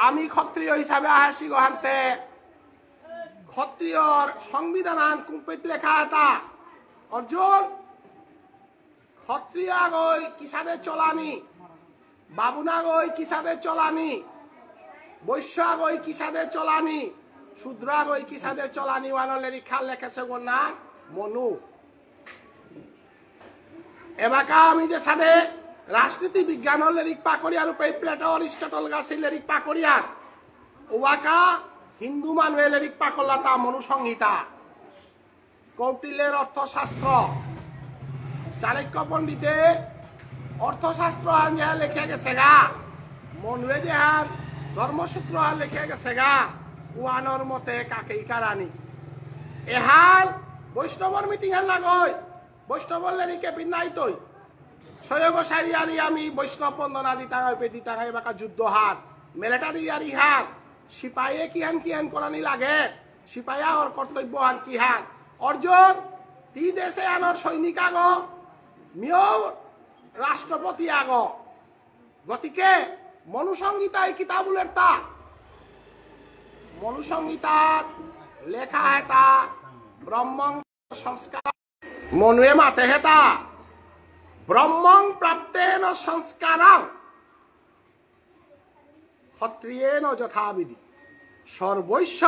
আমি ক্ষত্রিয় হিসাবে আহাসি গহান্তে ক্ষত্রিয়র সংবিধান কুম্পিত লেখা এটা অর্জুন ক্ষত্রিয় গই কিসাদে চলানি বাবুনা গই কিসাদে চলানি বৈশ্য গই কিসাদে চলানি শূদ্রা গই কিসাদে চলানি ওয়ানলে রিখা লেখেছে গো না মনু এবাকা আমি যে সাদে রাজনীতি বিজ্ঞান লেরিক পাকড়িয়া রূপে প্লেটো অরিস্টটল গাছে লেরিক পাকড়িয়া ওয়াকা হিন্দু মানুষে লেরিক পাকড়লা তা মনুসংহিতা কৌটিল্যের অর্থশাস্ত্র চাণক্য পণ্ডিতে অর্থশাস্ত্র আন যা লেখে গেছে গা মনুয়ে যাহার ধর্মসূত্র আন লেখে গেছে গা ওয়ানর মতে কাকেই কারানি এহাল বৈষ্ণবর মিটিং এর লাগয় বৈষ্ণবর লেরিকে বিনাইতই সয়গ সারিয়ারি আমি বৈষ্ণব বন্দনা দিতাঙাই পেদি টাঙাই বাকা যুদ্ধ হাত মিলিটারি ইয়ারি হাত সিপাহীয়ে কিহান কিহান করানি লাগে সিপাহীয়া ওর কর্তব্য হান কি হান অর্জুন তি দেশে আনর সৈনিক আগ মিও রাষ্ট্রপতি আগ গতিকে মনুসংহিতা এই কিতাবুলের তা মনুসংহিতার লেখা হেতা ব্রহ্মং সংস্কার মনুয়ে মাতে হেতা ব্রহ্মং প্রাপ্তেন সংস্কারাং ক্ষত্রিয়েন যথাবিধি সর্বৈশ্য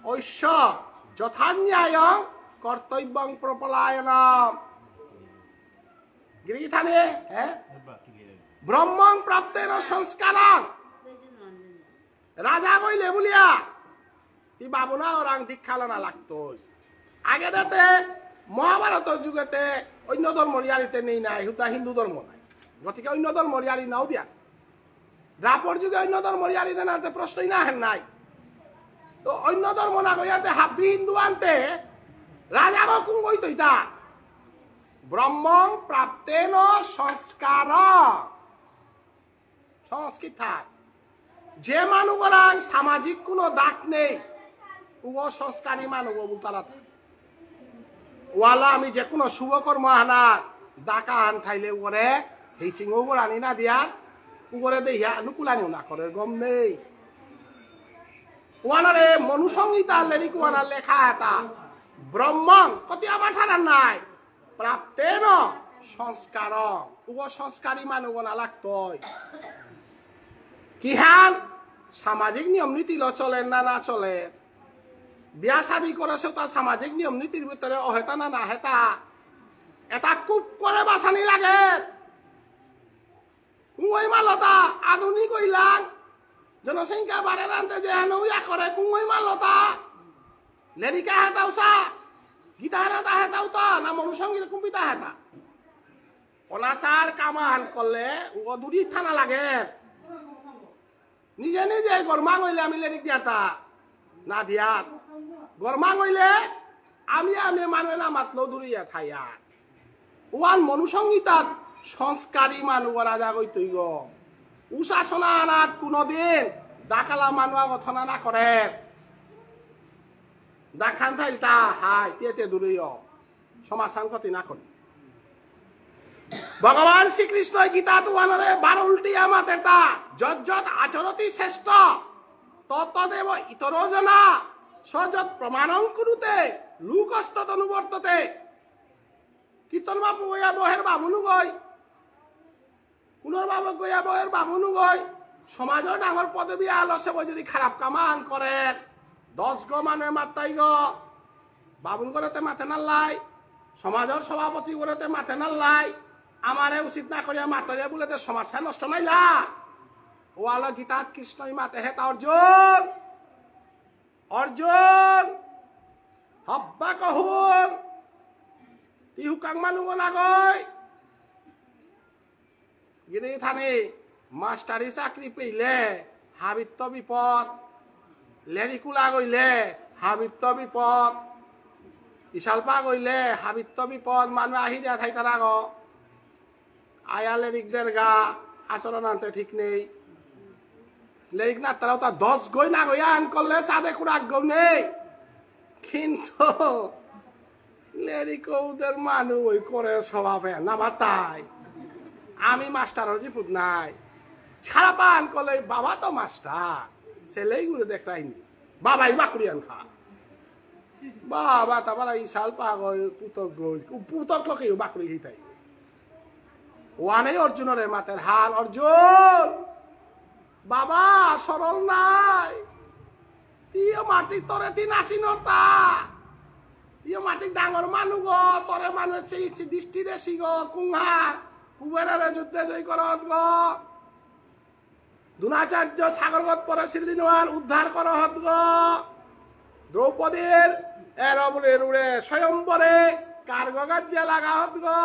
ঐশ্য যথান্যায়ং কর্তব্যং প্রপলায়নম গিরিথানে হ্যাঁ ব্রহ্মং প্রাপ্তেন সংস্কারাং রাজা কইলে বলিয়া তি বামুনা ওরাং দীক্ষা লনা লাগতো আগে দেতে মহাভারতের যুগেতে অন্য ধর্ম ইয়ারিতে নেই নাই হুতা হিন্দু ধর্ম নাই গতিকে অন্য ধর্ম ইয়ারি নাও দিয়া রাপর যুগে অন্য ধর্ম ইয়ারি দেনাতে প্রশ্নই না হেন নাই তো অন্য ধর্ম না কইয়াতে হাব্বি হিন্দু আনতে রাজা গো কুং কইতো ইতা ব্রহ্মং প্রাপ্তেন সংস্কার সংস্কৃত থাক যে মানুষরাং সামাজিক কোনো দাগ নেই ও সংস্কারী মানুষ তারা ওয়ালা আমি যে কোনো শুভকর্ম আনা ডাকা আন খাইলে ওরে এই সিং ওপর আনি না দিয়া উপরে দেহিয়া নুকুলানিও না করে গম নেই ওয়ানারে মনুসংহিতা লেরিক ওয়ানার লেখা এটা ব্রহ্মং কতি আমার ঠারার নাই প্রাপ্তেন সংস্কার ও সংস্কারী মানুষ না লাগতই কিহান সামাজিক নিয়ম নীতি চলেন না না চলে বিয়া শাদী করেছে তা সামাজিক নিয়ম নীতির ভিতরে অহেতা না না হেতা এটা খুব করে বাসানি লাগে কুঁই মালতা আধুনিক হইলাম জনসংখ্যা বাড়ে রানতে যে হেন ইয়া করে কুঁই মালতা লেরিকা হেতাও সা গীতা হেতা হেতাও তা না মনুসংগীত কুম্পিতা হেতা অনাচার কামান করলে ও দুটি থানা লাগে নিজে নিজে গরমা হইলে আমি লেরিক দিয়াতা না দিয়াত গরমা হইলে আমি মানুষ না মাতলেও দূরিয়া থাইয়ার ওয়ান মনুসংহিতার সংস্কারী মানুষ রাজা কইতই গ উশাসনা আনাত কোনদিন ডাকালা মানুষ গঠনা না করে ডাকান থাইলতা হাই তেতে দূরিয় সমাসান ক্ষতি না করে ভগবান শ্রীকৃষ্ণ গীতা তুয়ানরে 12 উল্টি আমাদের তা যজ্জত আচরতি শ্রেষ্ঠ তত্তদেব ইতরোজনা সযৎ প্রমাণং কুরুতে লোকস্তত অনুবর্ততে কীর্তন বাবু গয়া বহের বামুনু গই কুনর বাবু গয়া বহের বামুনু গই সমাজের ডাঙর পদবী আলসে যদি খারাপ কামান করে 10 গ মানুষ মাত্রাই গ বাবুন করতে মাথে নাল্লাই সমাজের সভাপতি করতে মাথে নাল্লাই আমারে উচিত না করিয়া মাতরিয়া বলে সমাজটা নষ্ট নাইলা ওয়াল গীতাত কৃষ্ণই মাতে হেতা অর্জুন অর্জুন হব্বা কহুন তিহুকাং মানুষ লাগই গিরি থানে মাস্টারি চাকরি পেলে হাবিত্য বিপদ লেরিকুলা গইলে হাবিত্য বিপদ ইশালপা গইলে হাবিত্য বিপদ মানুষ আহি দিয়া থাই তার আগ আয়া লেরিকদের গা আচরণ আনতে ঠিক নেই লেরিক না তারাও তা 10 গই না গইয়া আন করলে চাঁদে কুড়াক গৌ নেই কিন্তু লেরিক ওদের মানুষ ওই করে স্বভাবে না তাই আমি মাস্টারের জিপুত নাই ছাড়া পান করলে বাবা তো মাস্টার ছেলেই গুলো দেখাইনি বাবাই বাকুড়িয়ান খা বাবা তারপর ইশাল পাগল পুতক লোকেও বাকুড়ি হিতাই ওয়ানে অর্জুনের মাতের হাল অর্জুন বাবা সরল নাই তিও মাটি তরে তি নাচি নতা তিও মাটি ডাঙর মানুষ গো তরে মানুষ দৃষ্টি দেশি গো কুংহার কুবেরারে যুদ্ধে জয় করত গো দুনাচার্য সাগরগত পরে শ্রীনিবাস উদ্ধার করত গো দ্রৌপদীর এরবরে রুড়ে স্বয়ম্বরে কার্গগাত দিয়া লাগা হত গো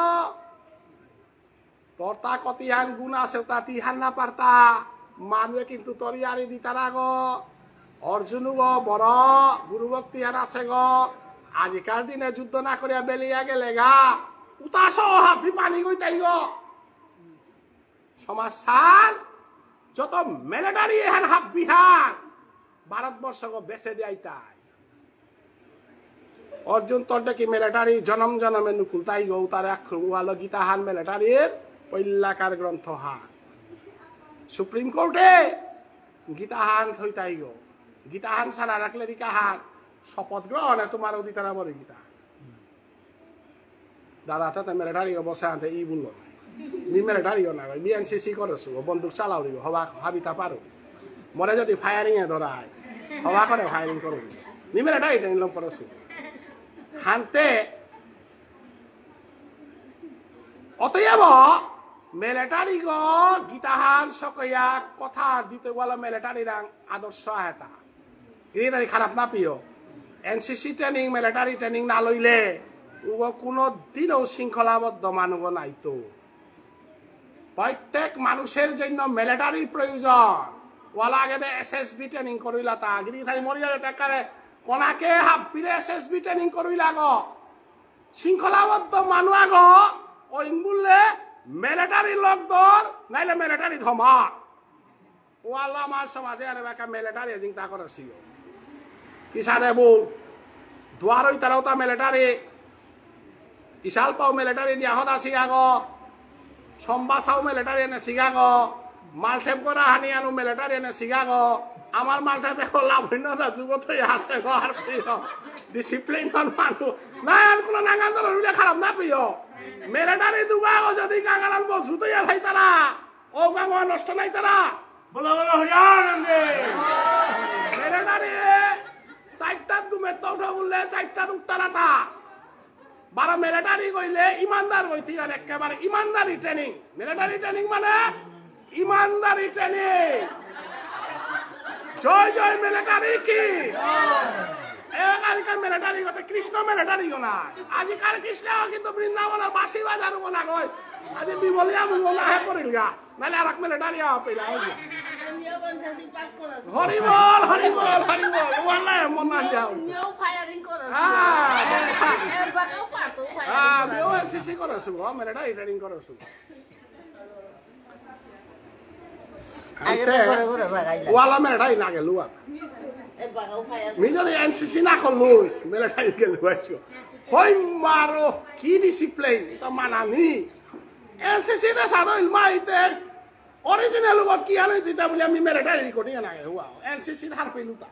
তোর তা কতিহান গুণ আছে তা তিহান না পারতা মানুষে কিন্তু তরিয়ারি দিতারা গো অর্জুন গো বড় গুরু ভক্তি হান আছে গো আজিকার দিনে যুদ্ধ না করিয়া বেলিয়া গেলে গা উতাস হাবি পানি গইতাই গো সমাজ যত মিলিটারি এহান হাব বিহার ভারতবর্ষ গো বেছে দেয় তাই অর্জুন তোরটা কি মিলিটারি জনম জনমে নুকুল তাই গো তার এক ওয়ালো গীতা হান মিলিটারির পৈলাকার গ্রন্থ হান সুপ্রিম কোর্টে গীতা হান থইতাই গো গীতা হান ছাড়া রাখলে রিকা হান শপথ গ্রহণ তোমার অধিকার বলে গীতা দাদা তো মিলিটারি বসে আনতে ই বললো মি মিলিটারিও না বিএনসিসি করেছো বন্দুক চালাও দিব হবা হাবিতা পারো মরে যদি ফায়ারিং এ ধরায় হবা করে ফায়ারিং করো মি মিলিটারি ট্রেনিং করেছো হানতে অতএব মিলিটারি গো গীতাহান সকয়া কথা দিতে বলা মিলিটারি রাং আদর্শ হেতা মিলিটারি খারাপ না প্রিয় এনসিসি ট্রেনিং মিলিটারি ট্রেনিং না লইলে কোনো দিনও শৃঙ্খলাবদ্ধ মানুষ নাই তো প্রত্যেক মানুষের জন্য মিলিটারির প্রয়োজন ওলা আগে এসএসবি ট্রেনিং করিলা তা গিরি থাই মরিয়া টাকারে কোনাকে হাবিরে এসএসবি ট্রেনিং করিলা গো শৃঙ্খলাবদ্ধ মানুষ আগ ওই বললে মিলিটারি লোক দর নাইলে মিলিটারি ধমা ওয়ালা আমার সমাজে আর একটা মিলিটারি চিন্তা করেছি কিসারে বউ দুয়ার ওই তারাও তা মিলিটারি ইশাল পাও মিলিটারি দিয়া হদা সিগা গো সম্বাসাও মিলিটারি এনে সিগা গো মালঠেপ করা হানি আনো মিলিটারি এনে সিগা গো আমার মালঠেপ এখন লাভহীনতা যুগত আছে গো আর প্রিয় ডিসিপ্লিন মানুষ না আর কোনো নাঙ্গাল ধরে খারাপ না প্রিয় মিলিটারি দুবা গো যদি কাঙ্গাল মজবুত হইয়া থাই তারা ও গাঙ্গা নষ্ট নাই তারা বলো বলো হরিয়ানন্দে মিলিটারি চারটাত ঘুমে তো উঠা বললে চারটাত উঠতারাটা 12 মিলিটারি কইলে ইমানদার কইতে আর একেবারে ইমানদারি ট্রেনিং মিলিটারি ট্রেনিং মানে ইমানদারি ট্রেনিং জয় জয় মিলিটারি কি একাধিকার মিলিটারি কথা কৃষ্ণ মিলিটারি গো না আজিকার কৃষ্ণ কিন্তু বৃন্দাবনের বাসি বাজার গো না কই আজি বিমলিয়া মুঙ্গলা হে পড়িল গা নালে আর এক মিলিটারি আ পেলা হরি বল হরি বল হরি বল ওয়াল্লাহ মন না যাও মেও ফায়ারিং করে এর বাগাও পাতো মেও এসএসসি করেছো মিলিটারি ট্রেনিং করেছো আগে করে করে বাগাইলা ওয়ালা মিলিটারি না গেল এর বাগাও ফায়ার মি যদি এনসিসি না করলো মিলিটারি গেল আইছো হই মারো কি ডিসিপ্লিন তো মানানি এনসিসি না সাদা ইলমাইতে অরিজিনাল ওয়ার্ড কি আলো দিতা বলে আমি মিলিটারি কোটি না হুয়া এনসিসি ধার পেলুতা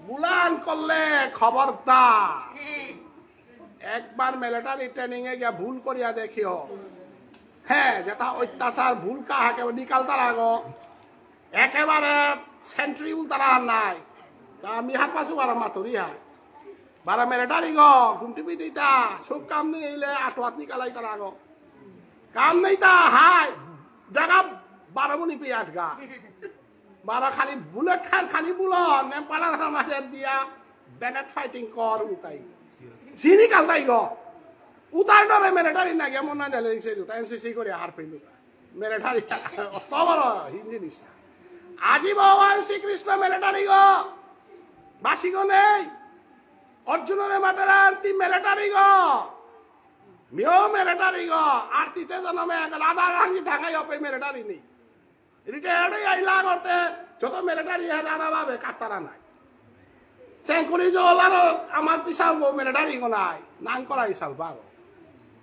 বুলান করলে খবরদার একবার মিলিটারি ট্রেনিং এ গিয়া ভুল করিয়া দেখিও হ্যাঁ যেটা অত্যাচার ভুল কাহাকে নিকাল তারা গো একেবারে সেন্ট্রি তারা নাই তা আমি হাত পাশু আর মাতরি হয় বারা মিলিটারি গো ঘুমটি পি দিতা সব কাম নেই এলে আটওয়াত নিকালাই তারা গো কাম নেই তা হাই জায়গা 12 মনি পে আটগা 12 খালি বুলেট খান খালি বুলন নেপালা মাঝে দিয়া ব্যানেট ফাইটিং কর উতাই চিনি কালতাই গো উতার ডরে মিলিটারি না গে মন না দিলে সে এনসিসি করে হার পেলু মিলিটারি তবর হিন্দি নিশা আজি ভগবান শ্রীকৃষ্ণ মিলিটারি গো বাসি গো নেই অর্জুনের মাতারা আরতি মিলিটারি গো মিও মিলিটারি গো আরতিতে জন্মে রাধা রাঙ্গি থাকাই অপে মিলিটারি নেই রিটায়ার্ড আইলা করতে যত মিলিটারি রাধা ভাবে কাতারা নাই সেঙ্কুরি জল আর আমার পিছাও গো মিলিটারি গো নাই নাং করাই সাল পাবো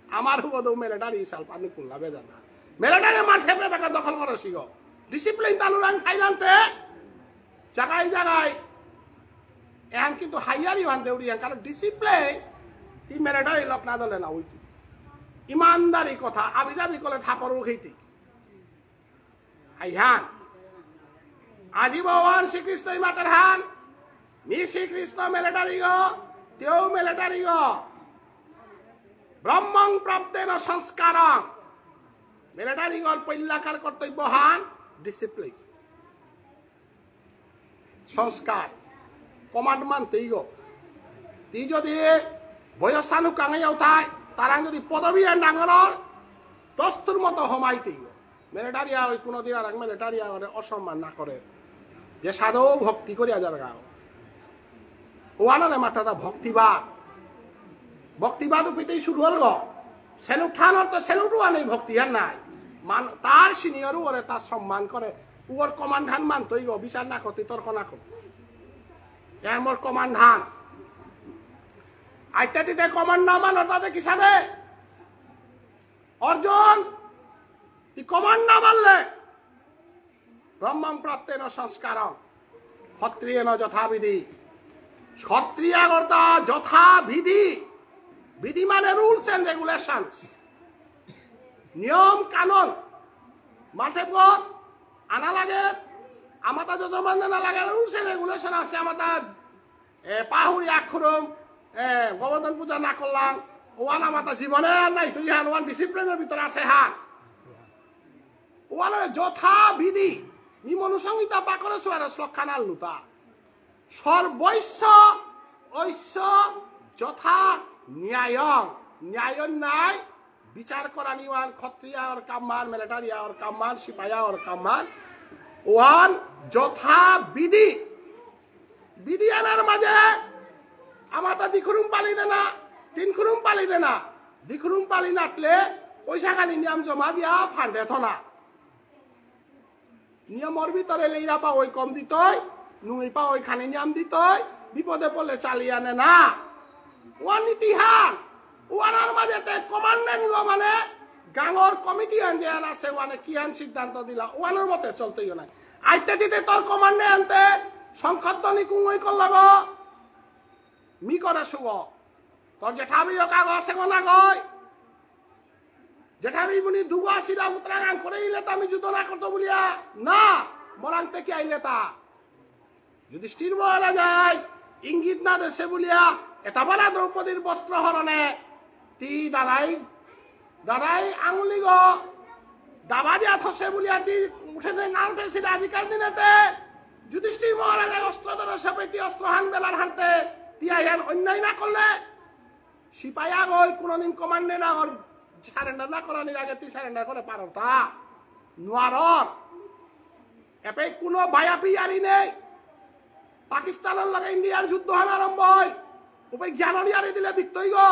আমার হুবো মিলিটারি সাল পানি কুল্লা বেজানা মিলিটারি আমার সেপে বেকার দখল করেছি গো ডিসিপ্লিন তালু রাং খাইলান্তে জায়গায় জায়গায় এখন কিন্তু হাইয়ারি ভান দেউরি কারণ ডিসিপ্লিন ই মিলিটারি লোক না দলে না ওই ইমানদারি কথা আবি যাবি কলে থাপরও খেতে হাইহান আজি ভগবান শ্রীকৃষ্ণ মাতার হান মি শ্রীকৃষ্ণ মিলিটারি গো তেও মিলিটারি গো ব্রহ্মং প্রাপ্তেন সংস্কারং মিলিটারি গল পৈলাকার কর্তব্য হান ডিসিপ্লিন সংস্কার কমান্ডমান তেই গো তুই যদি বয়সানু কাঙাইয়াও তাই তারা যদি পদবী ডাঙর দস্তুর মতো হমাইতেই গো মিলিটারিয়া ওই কোনোদিন আর মিলিটারিয়া অসম্মান না করে যে সাধু ভক্তি করিয়া যার গাও ওয়ানরে মাত্রাটা ভক্তিবাদ ভক্তিবাদ উপিতেই শুরু হল গো সেলুট ঠান তো সেলুটও আনেই ভক্তি আর নাই মান তার সিনিয়রও ওরে তার সম্মান করে ওর কমান্ডান মানতই গো বিচার না করতে তর্ক না করতে এমন কমান্ডান আইতাতিতে কমান্ড না মানো তাতে কি সাধে অর্জুন তুই কমান্ড না মানলে ব্রহ্মং প্রাপ্তেন সংস্কারং ক্ষত্রিয়েন যথাবিধি ক্ষত্রিয়াগর্তা যথাবিধি বিধি মানে রুলস এন্ড রেগুলেশনস নিয়ম কানুন মাঠে পথ আনা লাগে আমাদের যজমান না লাগে রুলস এন্ড রেগুলেশন আছে আমাদের পাহুরি আখরম গোবর্ধন পূজা না করলাম ওয়ান আমাদের জীবনে নাই তুই হান ওয়ান ডিসিপ্লিনের ভিতরে আছে হান ওয়ান যথাবিধি নিমনুসংহিতা পাকরে সোয়ার শ্লোকখান আল্লুতা সর্বৈশ্য ঐশ্য যথা ন্যায়ং ন্যায় নাই বিচার করা নিওয়ান ক্ষত্রিয়া ওর কাম্মান মিলিটারিয়া ওর কাম্মান সিপাহা ওর কাম্মান ওয়ান যথা বিধি বিধি আনার মাঝে আমাদের দিখুরুম পালি দেনা তিন খুরুম পালি দেনা দিখুরুম পালি নাটলে পয়সা খানি নিয়ম জমা দিয়া ফান্ডে থনা নিয়মর ভিতরে লেইরা পা ওই কম দিতই নুই পা ওই খানি নিয়ম দিতই বিপদে পড়লে চালিয়ে আনে না ওয়ান নীতিহান ওয়ানার মাঝেতে কমান্ডেন্ট মানে গাঙর কমিটি আনজে আছে ওয়ানে কি আন সিদ্ধান্ত দিলা ওয়ানের মতে চলতেইও না আইতে দিতে তোর কমান্ডে আনতে সংখ্যাধ্বনি কুঙ্গই করলাগ মি করে শুভ তোর জেঠাবি কাগ আছে না গয় জেঠাবি বুনি দুবো আসিরা উত্তরাগাং করে ইলে তা আমি যুদ্ধ না করতো বলিয়া না মরাং থেকে আইলে তা যুধিষ্ঠির বলা যায় ইঙ্গিত না দেশে বলিয়া এটা বলা দ্রৌপদীর বস্ত্র হরণে তি দাদাই আঙুলি গো দাবা দিয়া থসে বলিয়া তি উঠে না উঠেছিল আজিকার দিনেতে যুধিষ্ঠির মহারাজায় অস্ত্র ধরে সেপেতি অস্ত্র হান বেলার হানতে তিয়া ইয়ান অন্যায় না করলে সিপাহী আগই কোনদিন কমান্ডে না ওর সারেন্ডার না করানির আগে তুই সারেন্ডার করে পারো তা নোয়ার এপে কোনো বায়াপি আরি নেই পাকিস্তানের লগে ইন্ডিয়ার যুদ্ধ হান আরম্ভ হয় ওপে জ্ঞানী আরি দিলে বিক্তই গো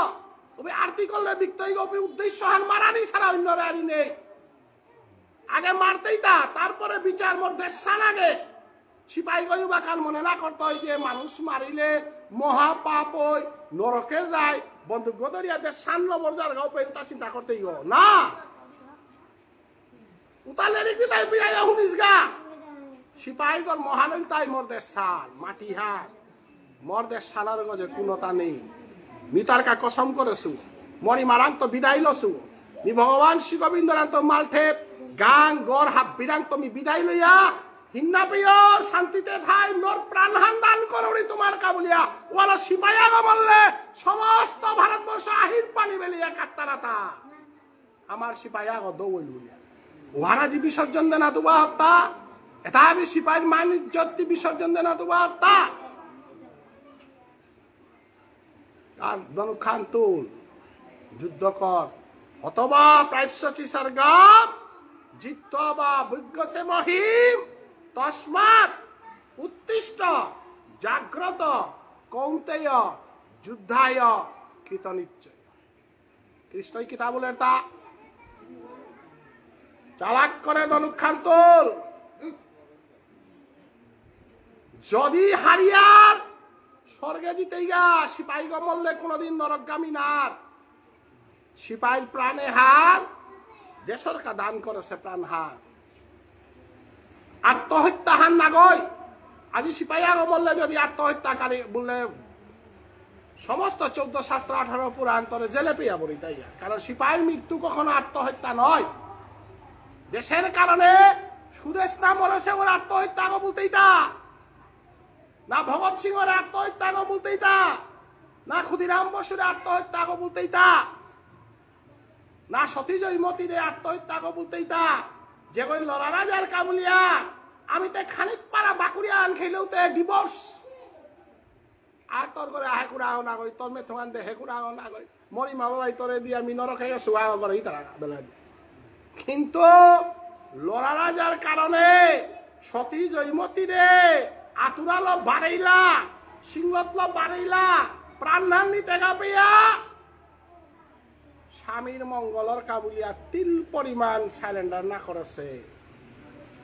ওপে আরতি করলে বিক্তই গো ওপে উদ্দেশ্য হান মারানি ছাড়া অন্য আরি নেই আগে মারতেই তা তারপরে বিচার মোর দেশ সান আগে সিপাহী গই বা কাল মনে না করতে হয় যে মানুষ মারিলে মহা পাপ হয় নরকে যায় বন্দুক গদরিয়া দেশ সান লবর যার গাও পে তা চিন্তা করতেই গো না উতালে রেখে তাই পিয়াইয়া হুনিস গা সিপাহী গর মহানন তাই মোর দেশ সান মাটি হাত মোর দেশ সানার গজে কোনতা নেই মিতারকা কসম করেছু মরি মারাং তো বিদায় লছু মি ভগবান শ্রী গোবিন্দরান্ত মালঠে গাং গড় হাব বিরাং তুমি বিদায় লইয়া হিন্না প্রিয় শান্তিতে থাই মোর প্রাণহান দান করুনি তোমার কাবুলিয়া ওয়ালা সিপাহী বললে সমস্ত ভারতবর্ষ আহির পানি বেলিয়া কাত্তারাতা আমার সিপাহী দৌড়িয়া ওহারাজি বিসর্জন দেনা দুবা হত্যা এটা আমি সিপাহীর মান ইজ্জত বিসর্জন দেনা দুবা হত্যা আর ধনুখান তুল যুদ্ধ কর অথবা প্রায়শ্চি সর্গম জিত্বা বিজ্ঞসে মহিম তস্মাৎ উত্তিষ্ঠ জাগ্রত কৌন্তেয় যুদ্ধায় কৃতনিশ্চয় কৃষ্ণই কিতা বলেন তা চালাক করে ধনুখান তুল যদি হারিয়ার স্বর্গে দিতেই গা সিপাহী মরলে কোনদিন নরকগামী নার সিপাহীর প্রাণে হার দেশরকা দান করেছে প্রাণ হার আত্মহত্যা হান না গই আজি সিপাহী মরলে যদি আত্মহত্যাকারী বললে সমস্ত 14 শাস্ত্র 18 পুরাণ তরে জেলে পেয়া বলি তাই কারণ সিপাহীর মৃত্যু কখনো আত্মহত্যা নয় দেশের কারণে সুদেশ না মরেছে ওর আত্মহত্যা বলতেই তা না ভগৎ সিংহের আত্মহত্যা বলতেই তা না ক্ষুদিরাম বসুর আত্মহত্যা বলতেই তা না সতী জয়মতীর আত্মহত্যা বলতেই তা যে কই লড়া রাজার কাবুলিয়া আমি তে খানিক পারা বাকুড়িয়া আন খেলেও তে ডিভোর্স আর তোর করে হেকুড়া না কই তোর মে থোয়ান দে হেকুড়া না কই মরি মা বাবাই তোরে দিয়া আমি নরকে শুয়া করে তারা বেলা কিন্তু লড়া রাজার কারণে সতী জয়মতীরে আতুরালো বাড়াইলা সিংহতল বাড়াইলা প্রাণধান নিতে গাপিয়া স্বামীর মঙ্গলর কাবুলিয়া তিল পরিমাণ সারেন্ডার না করেছে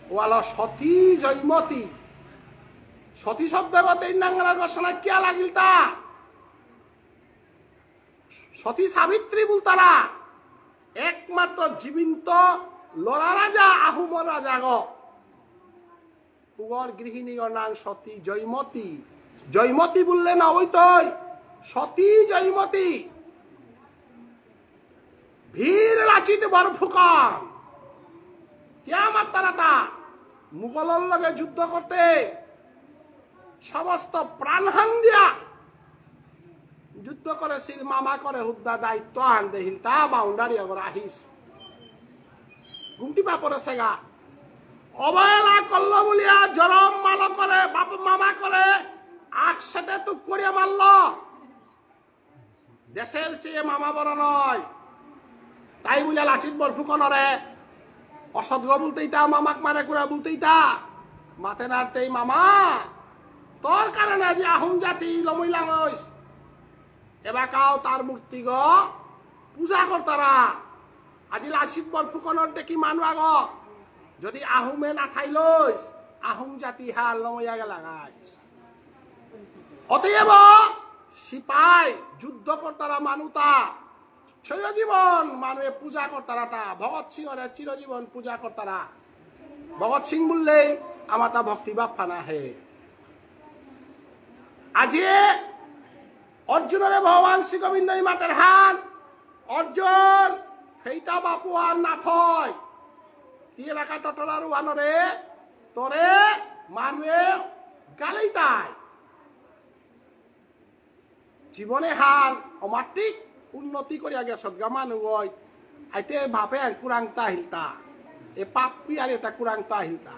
ওয়ালা সতী জয়মতী সতী শব্দ গতে নাঙ্গার ঘোষণা কিয়া লাগিল তা সতী সাবিত্রী বলতারা একমাত্র জীবিত লড়া রাজা আহুমর রাজা উগর গৃহিণী নাম সতী জয়মতী। জয়মতী বললে না ওই তৈ সতী জয়মতী ভীর রাচিত বরফুকন কিয়ামত তারাতা মুঘলের লগে যুদ্ধ করতে সমস্ত প্রাণহান দিয়া যুদ্ধ করেছিল। মামা করে হুদ্দা দায়িত্ব আন দেহিল তা বাউন্ডারি আগর আহিস গুমটি বাপরে সেগা অবহেলা করল বলিয়া জরম মাল করে বাপ মামা করে একসাথে তুক করিয়া মারল। দেশের চেয়ে মামা বড় নয় তাই বলে লাচিত বরফুকনরে অসৎগ বলতেই তা মামাক মারে করে বলতেই তা মাথে নাড়তেই মামা তোর কারণে যে আহুম জাতি লমইলাং হইস এবার কাও তার মূর্তি গ পূজা করতারা আজি লাচিত বরফুকনের দেখি মানুয়া গ যদি আহুমে না থাইলইস আহুম জাতি হাল লমইয়া গেলা গাইস। অতএব সিপাই যুদ্ধ করতারা মানুতা চিরজীবন মানুষে পূজা করতারা তা ভগৎ সিংহরে চিরজীবন পূজা করতারা। ভগৎ সিং বললেই আমার তা ভক্তি বাপ ফানা হে। আজি অর্জুনরে ভগবান শ্রী গোবিন্দ মাতের হান অর্জুন সেইটা বাপু আর না থয় দিয়ে রাখা টটলার ওয়ানরে তোরে মানুষে গালেই তাই জীবনে হান অমাত্রিক উন্নতি করিয়া গেছ গা মানুষ আইতে ভাপে কুরাংতা হিলতা এ পাপি আর এটা কুরাংতা হিলতা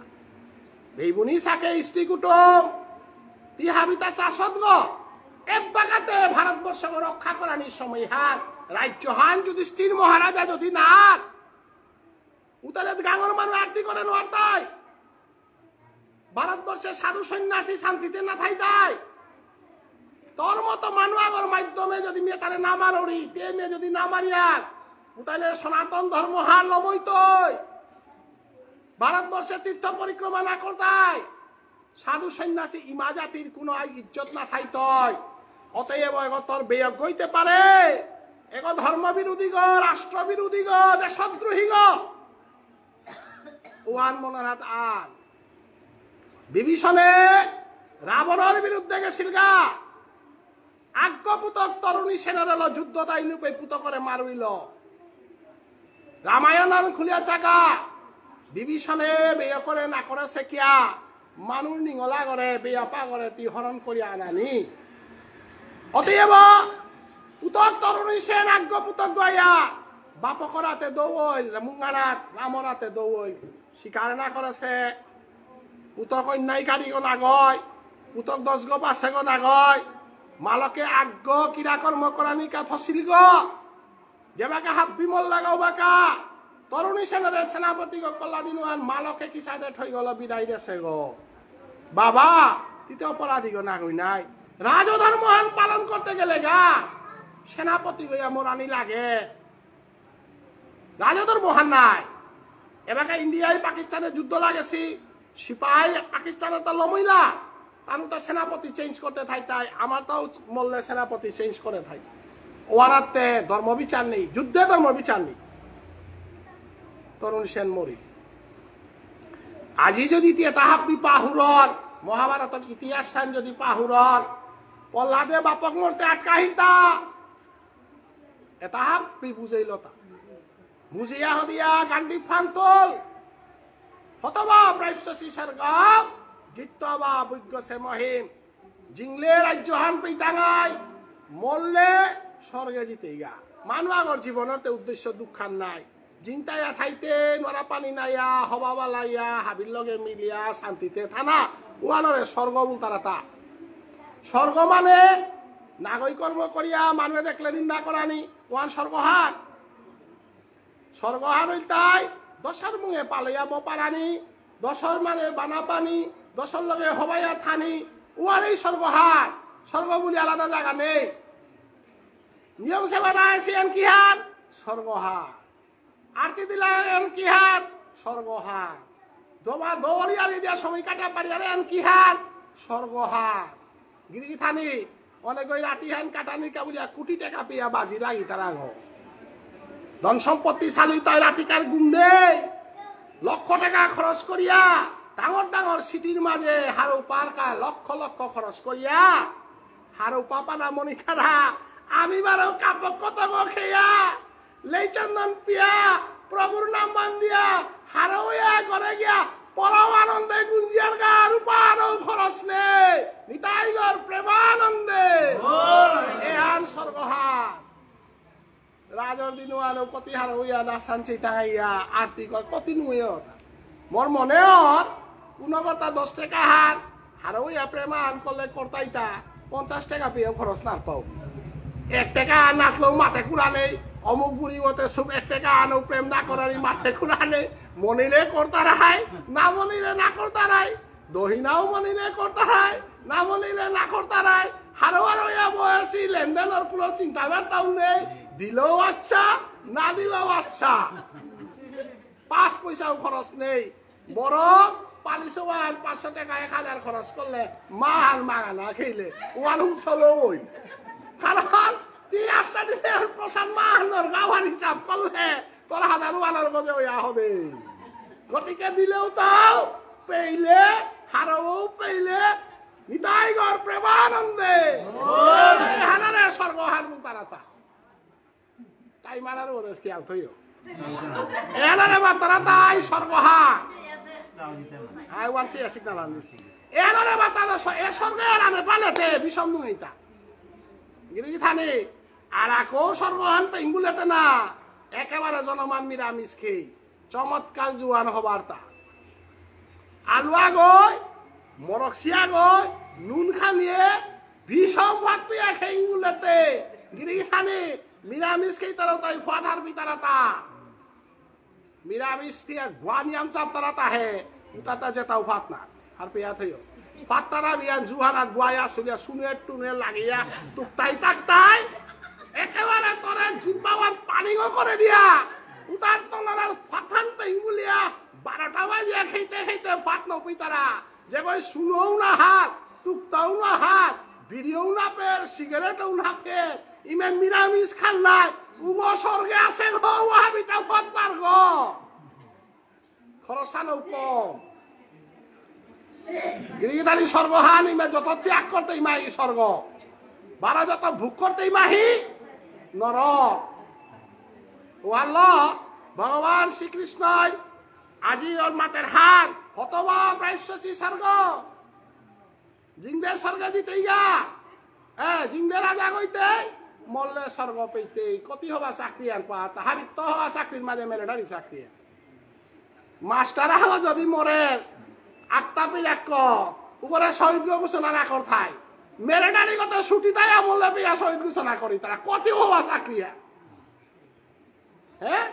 বেইবুনি সাকে স্ত্রী কুটুম তি হাবিতা চাষত গ এবাগাতে ভারতবর্ষ রক্ষা করানির সময় হান রাজ্য হান যুধিষ্ঠির মহারাজা যদি না উতারে গাঙর মানুষ আরতি করে নোয়ার তাই ভারতবর্ষে সাধু সন্ন্যাসী শান্তিতে না থাই তাই তোর মতো মানুষের মাধ্যমে যদি মেয়ে তারে না মারি তে মেয়ে যদি না মারিয়ার তাহলে সনাতন ধর্ম হার লমইত ভারতবর্ষে তীর্থ পরিক্রমা না করতাই সাধু সন্ন্যাসী ইমা জাতির কোন ইজ্জত না থাই তয়। অতএব তোর বেয়ক হইতে পারে এগ ধর্ম বিরোধী গ রাষ্ট্র বিরোধী গ দেশদ্রোহী গ ওয়ান মনের হাত আর বিভীষণে রাবণের বিরুদ্ধে গেছিল গা আজ্ঞপুতক তরুণী সেনার যুদ্ধ তাই লুপে পুত করে মারইল রামায়ণ খুলিয়া চাকা বিভীষণে বেয় করে না করে সেকিয়া মানুষ নিঙলা করে বেয়াপা করে তি হরণ করিয়া আনানি। অতএব পুতক তরুণী সেন আজ্ঞপুতক গয়া বাপকর হাতে দৌড় মুঙ্গানাথ রামর হাতে দৌড় শিকার না করেছে পুতক অন্যায় গাড়ি গো নাগয় পুতক 10 গো 5 গো নাগয় মালকে আজ্ঞ কিরা কর্ম করানি কা থসিল গ যেবাকে হাত বিমল লাগাও বাকা তরুণী সেনারে সেনাপতি গো কল্লা দিনুয়ান মালকে কিসাদে ঠই গল বিদায় দেছে গো বাবা তিতে অপরাধী গো না কই নাই রাজধর্মহান পালন করতে গেলে গা সেনাপতি গইয়া মোরানি লাগে রাজধর্মহান নাই এবাকে ইন্ডিয়ায় পাকিস্তানে যুদ্ধ লাগেছি সিপাই পাকিস্তানের তো লমইলা তানুটা সেনাপতি চেঞ্জ করতে থাই তাই আমার তাও মল্লে সেনাপতি চেঞ্জ করে থাই ওয়ারাতে ধর্ম বিচার নেই যুদ্ধে ধর্ম বিচার নেই তরুণ সেন মরি আজি যদি তাহাবি পাহুরন মহাভারতের ইতিহাস সান যদি পাহুরন প্রহ্লাদে বাপক মরতে আটকাহিতা এতাহাবি বুঝাইল তা বুঝিয়া হদিয়া গান্ডি ফান্তল হতবা প্রাইশ্বসী সর্গম জিত্তবা বৈজ্ঞ সে মহিম জিংলে রাজ্য হান পেইতাঙাই মরলে স্বর্গে জিতে গা মানুষের জীবনের উদ্দেশ্য দুঃখান নাই জিংতাইয়া থাইতে নরা পানি নাইয়া হবা বালাইয়া হাবির লগে মিলিয়া শান্তিতে থানা ওয়ানরে স্বর্গ বলতারা তা স্বর্গ মানে নাগরিক কর্ম করিয়া মানুষে দেখলে নিন্দা করানি ওয়ান স্বর্গহান স্বর্গহান হইতাই দশার মুঙে পালইয়া বপারানি দশর মানে বানা পানি দশর লগে হবাইয়া থানি ওয়ারই স্বর্গহান স্বর্গ বলি আলাদা জায়গা নেই নিয়ম সেবা না আসিয়ান কি হান স্বর্গহান আরতি দিলাম কি হান স্বর্গহান দোবা দৌড়িয়ারি দিয়া সময় কাটা পারি আরে কি হান স্বর্গহান গিরি থানি অনেক ওই রাতি হান কাটানি কাবুলিয়া কোটি টাকা পেয়া বাজি লাগি তারা ধন সম্পত্তি চালুই তাই রাতিকার গুম দেই লক্ষ টাকা খরচ করিয়া ডাঙর ডাঙর সিটির মাঝে হারু পার্কা লক্ষ লক্ষ খরচ করিয়া হারু পাপানা মনিকারা আমি বারো কাপড় কত খেয়া লেই চন্দন পিয়া প্রভুর নাম মান দিয়া হারুয়া ঘরে গিয়া পরম আনন্দে গুঞ্জিয়ার গা রূপারও খরচ নেই নিতাইগর প্রেমানন্দে এহান স্বর্গহার রাজর দিন আনো কতি হার হইয়া নাচান চিতাইয়া আরতি কর কতি নুয়ে মোর মনে হর কোনগতা 10 টাকা হার হার হইয়া প্রেমান করলে করতাইতা 50 টাকা পেয়ে খরচ না পাও 1 টাকা নাচলেও মাথে কুড়া নেই অমুক বুড়ি মতে সব 1 টাকা আনো প্রেম না করারই মাথে কুড়া নেই মনিরে করতা রাই না মনিরে না করতা রাই দহিনাও মনিরে করতা রাই না মনিরে না করতা রাই হারোয়ার হইয়া বয়সী লেনদেনের কোনো চিন্তা বার্তাও নেই দিলেও আচ্ছা না দিলেও আচ্ছা 5 পয়সাও খরচ নেই বড় পানি সবাই 500 টাকা 1000 খরচ করলে মাহান মাগানা খেলে ওয়ান চলো ওই কারণ তুই আস্তা দিতে প্রসাদ মাহানোর গাওয়ার হিসাব করলে তোর 1000 ওয়ানের গজে ওই আহদে গতিকে দিলেও তাও পেইলে হারও পেইলে নিতাইগর প্রেমানন্দে হানারে স্বর্গহার মুতারাতা তাই মারার ওদের খেয়াল থইও এনারে মাতারাতা আই স্বর্গহার আই ওয়ান্ট সে সিগনাল আনিছি এনারে মাতারা এ স্বর্গের আনে পালেতে বিষম নুইতা গিরি থানে আর আকো স্বর্গহান পেঙ্গুলেতে না একেবারে জনমান নিরামিষ খেয়ে চমৎকার জুয়ান হবার তা আলুয়া গই মরক্সিয়া গই নুন খানিয়ে ভীষণ ভাত পিয়া খেইগুলেতে গিরি খানে নিরামিষ খেয়ে তারা তাই ফাধার বিতারা তা নিরামিষ দিয়ে গুয়ানিয়াম চাপ তারা তাহে উতাতা যেতাও ভাত না আর পেয়া থইও পাত্তারা বিয়ান জুহানাত গুয়ায়া সুলিয়া শুনে টুনে লাগিয়া তুকতাই তাকতাই একেবারে তোরে জিম্বাওয়ান পানিও করে দিয়া উতার তলার ফাথান পেঙ্গুলিয়া 12টা বাজিয়া খাইতে খাইতে ফাত নপই তারা যে কই শুনোও না হাত তুকতাও না হাত ভিডিও না পের সিগারেটও না পের ইমে নিরামিষ খান নাই উব স্বর্গে আছে গো ওয়াহাবিতা ফতবার গো খরচানো কম গিরিগিদারি স্বর্গহান ইমে যত ত্যাগ করতে ইমাহি স্বর্গ বারা যত ভোগ করতে ইমাহি নরক ও আল্লাহ ভগবান শ্রীকৃষ্ণই আজি ওর মাতের হাত হতবা প্রায়শ্চি স্বর্গ জিংবে স্বর্গ দিতেই গা জিংবে রাজা কইতে মল্লে স্বর্গ পেইতে কতি হবা চাকরি আর পা তাহারিত হবা চাকরির মাঝে মেলেটারি চাকরি মাস্টার হওয়া যদি মরে আটটা পিলাক উপরে শহীদ ঘোষণা না কর থাই মেলেটারি কথা ছুটি তাই আমলে পিয়া শহীদ ঘোষণা করি তারা কতি হবা চাকরি হ্যাঁ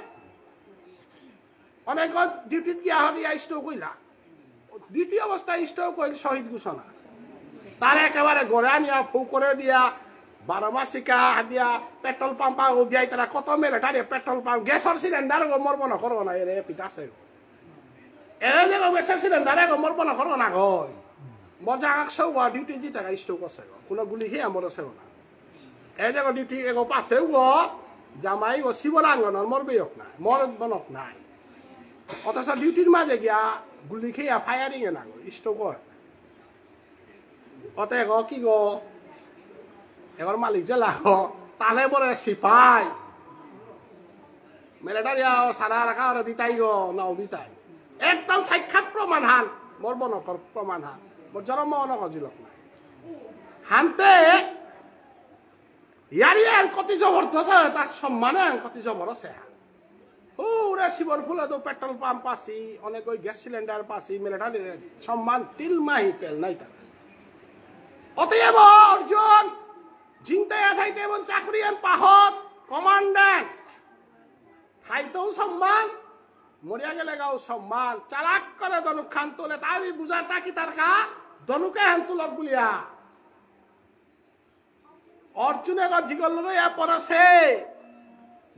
অনেক ডিউটিত গিয়া হদিয়া স্টোক কইলা দ্বিতীয় অবস্থায় স্টোক কইল শহীদ ঘোষণা তার একেবারে গড়ে আনিয়া ফু করে দিয়া 12 মাসিকা দিয়া পেট্রোল পাম্প দিয়াই তারা কত মেলেটারি পেট্রোল পাম্প গ্যাসের সিলিন্ডার মরব না করবো না এর পিতাছে এর যে গ্যাসের সিলিন্ডারে মরব না করবো না গয় মজা আকছেও ডিউটি জি টাকা স্টোক আছে কোনো গুলি খেয়ে মরেছেও না এই যে ডিউটি এগো পাছেও গো জামাই ও শিবরাঙ্গনের মরবেও না মরবনক নাই অথচ ডিউটির মাঝে গিয়া গুলি খেয়ে ফায়ারিং এ না গো স্টোক অতে গো কি গো এবার মালিক যে লাগো তালে পরে সিপাই মিলিটারিয়া সারা রাখা দিতাই গো নাও দিতাই একদম সাক্ষাৎ প্রমাণ হান মরব নকর প্রমাণ হান মোর জন্ম নকজিলক নাই হানতে ইয়ারিয়ার কতি জবরদস্ত তার সম্মানে কতি জবর আছে ওরে শিবর ফুলে তো পেট্রোল পাম্প পাসি অনেক ওই গ্যাস সিলিন্ডার পাসি মিলিটারি সম্মান তিল মাহি পেল নাই তার অতএব অর্জুন জিংতে থাইতে এবং চাকরি পাহত কমান্ড্যান্ট খাইতেও সম্মান মরিয়া গেলে গাও সম্মান চালাক করে ধনুক খান তোলে তাই বুঝার তাকি তার কা ধনুকে হান তুলক বলিয়া অর্জুনে জিগল লইয়া পড়াছে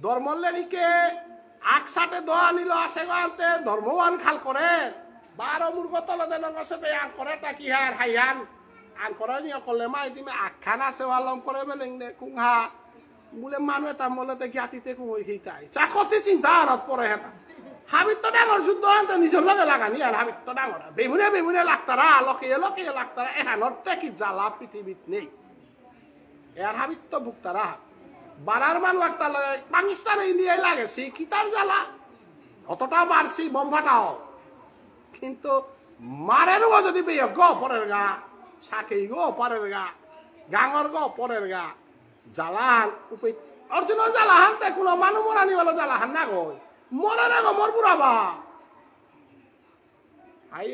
ধর্মল্লেরিকে আকসাটে দোয়া নিল আসে আনতে ধর্মওয়ান খাল করে 12 মূর্খ তলদে নগসে বেয়ান করে তাকি হার হাইহান আনকরাই নিয়ে করলে মা তুমি আখ্যান আছে আলম করে বেলেন দে কুংহা বলে মানুষ এটা মলে জ্ঞাতিতে কুঁই সেইটাই চাকতি চিন্তা আনত পরে হেতা হাবিত তো ডাঙর যুদ্ধ আনতে নিজের লগে লাগানি আর হাবিত তো ডাঙর বেমুনে বেমুনে লাগতারা লকে লাগতারা এখানোর কি জ্বালা পৃথিবীত নেই এর হাবিত তো ভুক্তারা বারার মান লাগতা লাগে পাকিস্তান ইন্ডিয়ায় লাগেছি কি তার জ্বালা অতটা বাড়ছি বোম ফাটাও কিন্তু মারেরও যদি বেয়ে গ পরের গা শাকেই গো পরের গা গাঙর গো পরের গা জ্বালাহান উপে অর্জুনের জ্বালাহান তে কোনো মানুষ মরানি বলো জ্বালাহান না গো মরে না গো মর বুড়াবা আই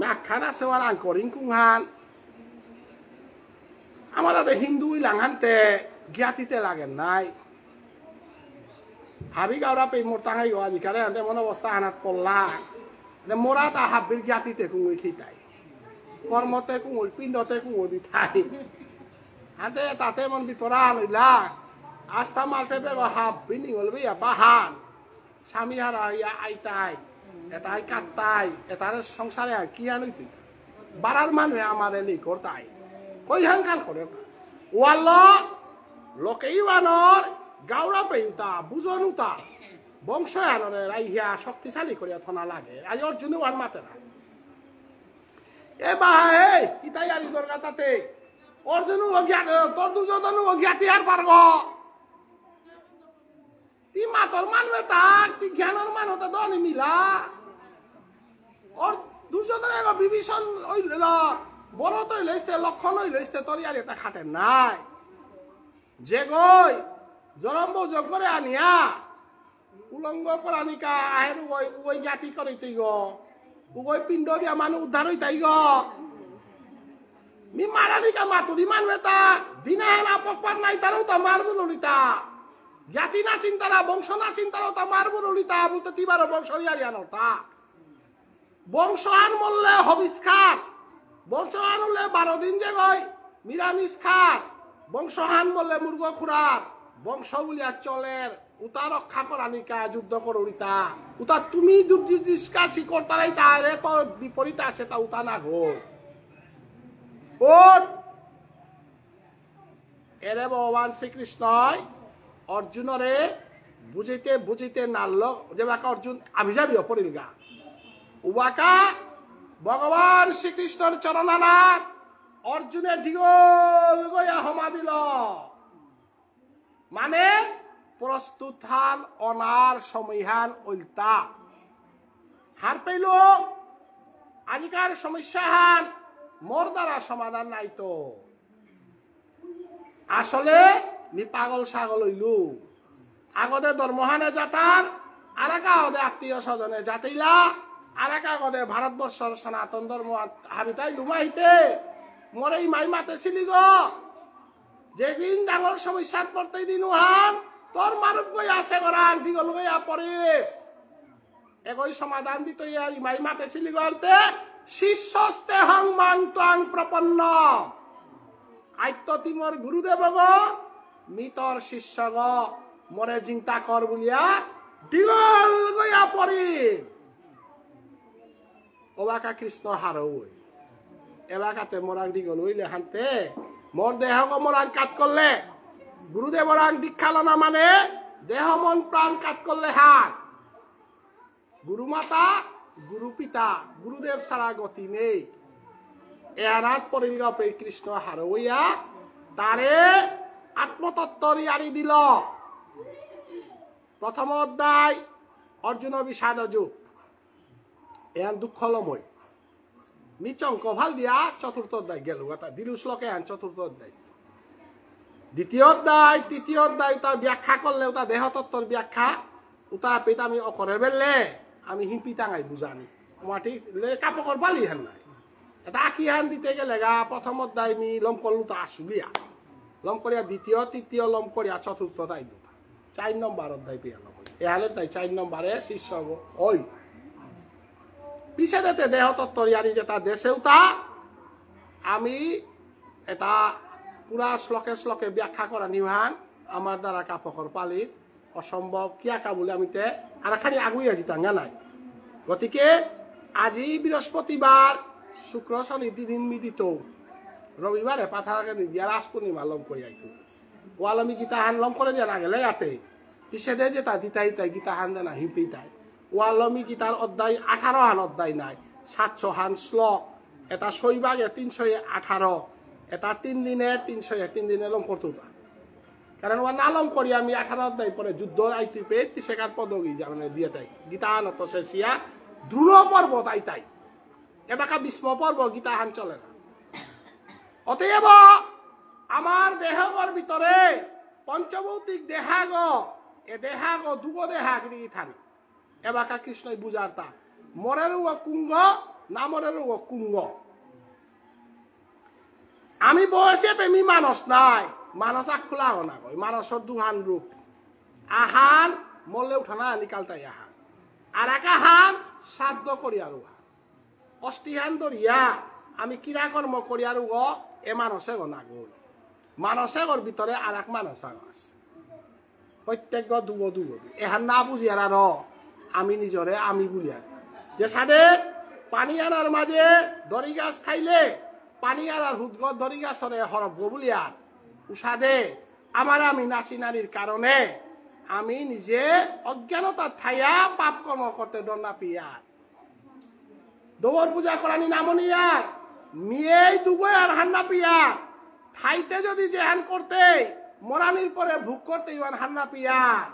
মাখান আছে আর আং করিং কুংহান আমাদের হিন্দু ইলাংহানতে জ্ঞাতিতে লাগেন নাই হাবি গাওরা পে মোর টাঙাই গো আজিকালে এমন অবস্থা আনাত পড়লা মোরা তা হাবির জ্ঞাতিতে কুঙুই খিতাই কর্মতে কুঙুই পিণ্ডতে কুঙুই দিঠাই হাতে তাতে মন বিপরা লইলা আস্তা মালতে বেগো হাবি নিগল বিয়া বাহান স্বামী হারা ইয়া আইতাই এটাই কাটতাই এটার সংসারে কি আনইতি বারার মানুষ আমার এলি করতাই কই হাঙ্কাল করে ওয়াল লোকেই বানর গাওরা পেউতা বুঝনুতা বংশ আনরে রাইহিয়া শক্তিশালী করিয়া থনা লাগে আজ অর্জুনে ওয়ান মাতে না এ বাহে কিতাই আরি দরকার তাতে অর্জুনু অজ্ঞাত তোর দুজনু অজ্ঞাতি আর পারব তি মাতর মানবে তাক তি জ্ঞানর মানতে দনি মিলা ওর দুজনের এবার বিভীষণ হইল বড় তো লইছে লক্ষণ হইল তোর আর এটা খাটে নাই যে গই জরম্ব যোগ করে আনিয়া উলঙ্গ করানিকা আহের উগই জাতি করিতে গো উগই পিণ্ড দিয়া মানুষ উদ্ধার হইতাই গো মি মারানিকা মাতুরি মানবে তা দিনা হেলা পকপার নাই তারও তা মারবো ললিতা জ্ঞাতি না চিন্তারা বংশ না চিন্তারও তা মারবো ললিতা বলতে তিবারও বংশ রিয়ানো তা বংশ আন মরলে হবিস খার বংশ আন হলে 12 দিন যে গই নিরামিষ খার বংশ আন মরলে মুর্গ খুরার বংশ বলিয়া চলের উতা রক্ষা করানিকা যুদ্ধ করুরিতা উতা তুমি যুদ্ধ করতারাই তারে তোর বিপরীত আছে তা উতা না গো এরে ভগবান শ্রীকৃষ্ণ অর্জুনরে বুঝিতে বুঝিতে নারল যে বাকা অর্জুন আভিজাবি অপরিল গা উবাকা ভগবান শ্রীকৃষ্ণর চরণানাথ অর্জুনের ঢিগল গয়া হমা দিল মানে প্রস্তুত হান অনার সময়হান উল্টা হার পেল আজিকার সমস্যা হান মোর দ্বারা সমাধান নাই তো আসলে মি পাগল ছাগল হইলু আগতে ধর্মহানে যাতার আর কাগদে আত্মীয় স্বজনে যাতেইলা আর কাগদে ভারতবর্ষর সনাতন ধর্ম হাবিতাই লুমাইতে মোর এই মাই মাতে ছিলি গো যেদিন ডাঙর সমস্যাত পড়তে দিন হান তোর মারুপ গই আছে গরান দিগল গইয়া পরিস একই সমাধান দিত ইয়ার ইমাই মাতে ছিলি গলতে শিষ্যস্তে হং মাং ত্বাং প্রপন্ন আইত্য তিমর গুরুদেব গো মিতর শিষ্য গো মরে চিন্তা কর বলিয়া দিগল গইয়া পরি ওবাকা কৃষ্ণ হারই এলাকাতে মোরাং দিগল হইলে হানতে মোর দেহ মোরাং কাট করলে গুরুদেবর দীক্ষা লনা মানে দেহ মন প্রাণ কাট করলে হাত গুরু মাতা গুরু পিতা গুরুদেব ছাড়া গতি নেই এরাত পরিগপে কৃষ্ণ হারইয়া তারে আত্মতত্ত্ব আরি দিল প্রথম অধ্যায় অর্জুন বিষাদ যুগ এন দুঃখলময় নিচঙ্ক ভাল দিয়া চতুর্থ অধ্যায় গেল দিলু শ্লোকে আন চতুর্থ অধ্যায় দ্বিতীয় অধ্যায় তৃতীয় অধ্যায় তার ব্যাখ্যা করলে ওটা দেহতত্ত্বর ব্যাখ্যা ওটা পেতে আমি অকরে বেললে আমি হিম্পি টাঙাই বুঝানি মাটি কাপড় পালি হেন নাই এটা আঁকি হান দিতে গেলে গা প্রথম অধ্যায় মি লম করলু তা আসুলিয়া লম করিয়া দ্বিতীয় তৃতীয় লম করিয়া চতুর্থ তাই দুটা 4 নম্বর অধ্যায় পেয়ে লম এহালে তাই 4 নম্বরে শিষ্য ওই পিছে দেতে দেহতত্ত্বর ইয়ারি যেটা দেশেও তা আমি এটা পুরা শ্লোকে শ্লোকে ব্যাখ্যা করা নিহান আমার দ্বারা কাপড় পালি অসম্ভব কিয়াকা বলে আমি তে আর খালি আগুইয়া জিতাঙ্গা নাই গতিকে আজি বৃহস্পতিবার শুক্র শনি 2 দিন মিদিত রবিবারে পাথারাকে দিয়া রাস পূর্ণিমা লম করে আইতো ওয়ালমি গীতা হান লম করে দিয়া না গেলে ইয়াতে পিছে দে যে তা দিতাই তাই গীতা হান দে না হিম্পি তাই ওয়ালমি গীতার অধ্যায় 18 হান অধ্যায় নাই 700 হান শ্লোক এটা 6 ভাগে 318 এটা 3 দিনে 303 দিনে লম করতো তা কারণ ও নালম করি আমি 18 অধ্যায় পরে যুদ্ধ আইতি পেয়ে পিছেকার পদগী মানে দিয়ে তাই গীতা হান তো শেষিয়া দ্রুণ পর্বত আইতাই এবাকা বিস্ম পর্ব গীতা হান চলে না অতএব আমার দেহগর ভিতরে পঞ্চভৌতিক দেহাগ এ দেহাগ দুগ দেহাগ দিকে থানি এবাকা কৃষ্ণই বুঝার তা মরেরও কুঙ্গ না মরেরও কুঙ্গ আমি বয়সে প্রেমী মানুষ নাই মানুষ আখোলা না কয় মানুষের দুহান রূপ আহান মরলে উঠানা নিকালতাই আহান আর এক আহান শ্রাদ্ধ করি আর অষ্টিহান ধরিয়া আমি কিরা কর্ম করি আর এ মানুষে গো না গল মানুষে গর ভিতরে আর এক মানুষ আছে প্রত্যেক দুব দুব এহান না বুঝি আর আমি নিজরে আমি বুলিয়া যে সাদে পানি আনার মাঝে দড়ি গাছ খাইলে পানি আনার হুদগত দড়ি গাছরে হরব বুলিয়া উষাদে আমার আমি নাচি নারীর কারণে আমি নিজে অজ্ঞানতার থাইয়া পাপ কর্ম করতে ডর না পিয়ার দোবর পূজা করানি নামনিয়ার মিয়েই দুগই আর হান্না পিয়ার থাইতে যদি জেহান করতে মরানির পরে ভোগ করতে ইমান হান্না পিয়ার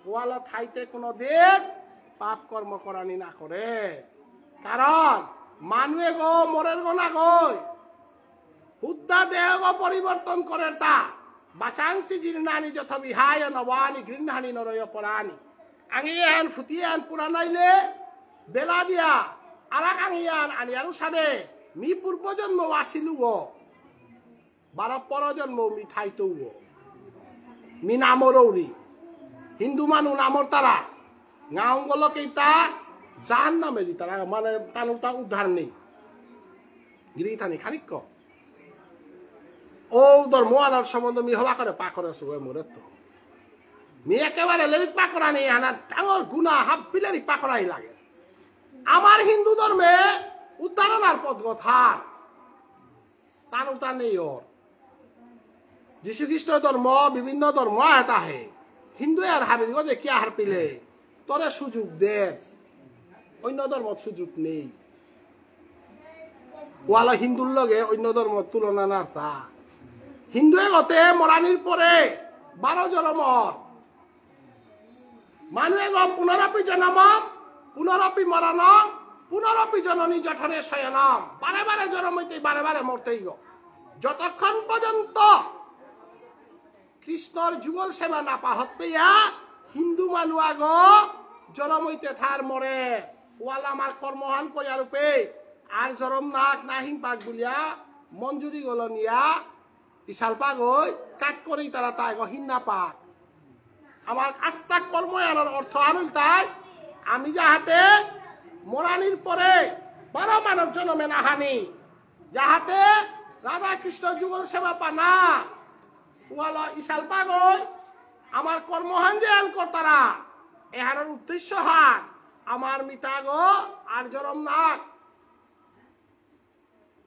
ওয়ালা থাইতে কোনো দিন পাপ কর্ম করানি না করে কারণ মানুয়ে গো মরের গো না গই হুদ্দা দেহ গো পরিবর্তন করে তা বাসাংসি জিরনানি যথ বিহায় নবানি গৃহানি নরয় পরানি আঙিয়ান ফুতিয়ান পুরানাইলে বেলা দিয়া আরাক আঙিয়ান আনিয়ারু সাদে মি পূর্ব জন্ম আসিলু গো 12 পর জন্ম মি থাইতো গো মি নামরৌরি হিন্দু মানু নামর তারা গাঁও গলো কেইটা জাহান নামে তারা মানে তানুটা উদ্ধার নেই গিরি থানি খানিক ও ধর্ম আনার সম্বন্ধ মি হলা করে পা করে শুয়ে মোরে তো মি একেবারে লেরিক পা করা নেই আনার ডাঙর গুণা হাফ পিলেরিক পা করাই লাগে আমার হিন্দু ধর্মে উদ্ধারণার পথ কথা তানুটা নেই ওর যীশু খ্রিস্ট ধর্ম বিভিন্ন ধর্ম এটা হে হিন্দু আর হাবিব যে কি আহার পিলে তোরে সুযোগ দে অন্য ধর্ম সুযোগ নেই ওয়ালা হিন্দুর লগে অন্য ধর্ম তুলনা না তা হিন্দুয়ে গতে মরানির পরে 12 জন্মর মানুহে গম পুনরাপি জন্ম পুনরাপি মরণম পুনরাপি জননী জঠরে শয়নম বারে বারে জন্ম হইতে বারে বারে মরতেই গো যতক্ষণ পর্যন্ত কৃষ্ণর যুগল সেবা না পাহত পেয়া হিন্দু মানুষ আগ জন্ম হইতে থার মরে ওয়ালা আমার কর্মহান করিয়া রূপে আর জরম নাক নাহিন পাক বুলিয়া মঞ্জুরি গল নিয়া ইশাল পাক হই কাক করি তারা তাই হিন্না পাক আমার আস্তাক কর্ময়ানোর অর্থ আনুল তাই আমি যাহাতে মরানির পরে 12 মানব জন্মে না হানি যাহাতে রাধা কৃষ্ণ যুগল সেবা পানা ওয়ালা ইশাল পাক হই আমার কর্মহান যে আন কর্তারা এহানোর উদ্দেশ্য হান আমার মিতাগ আর জরম নাক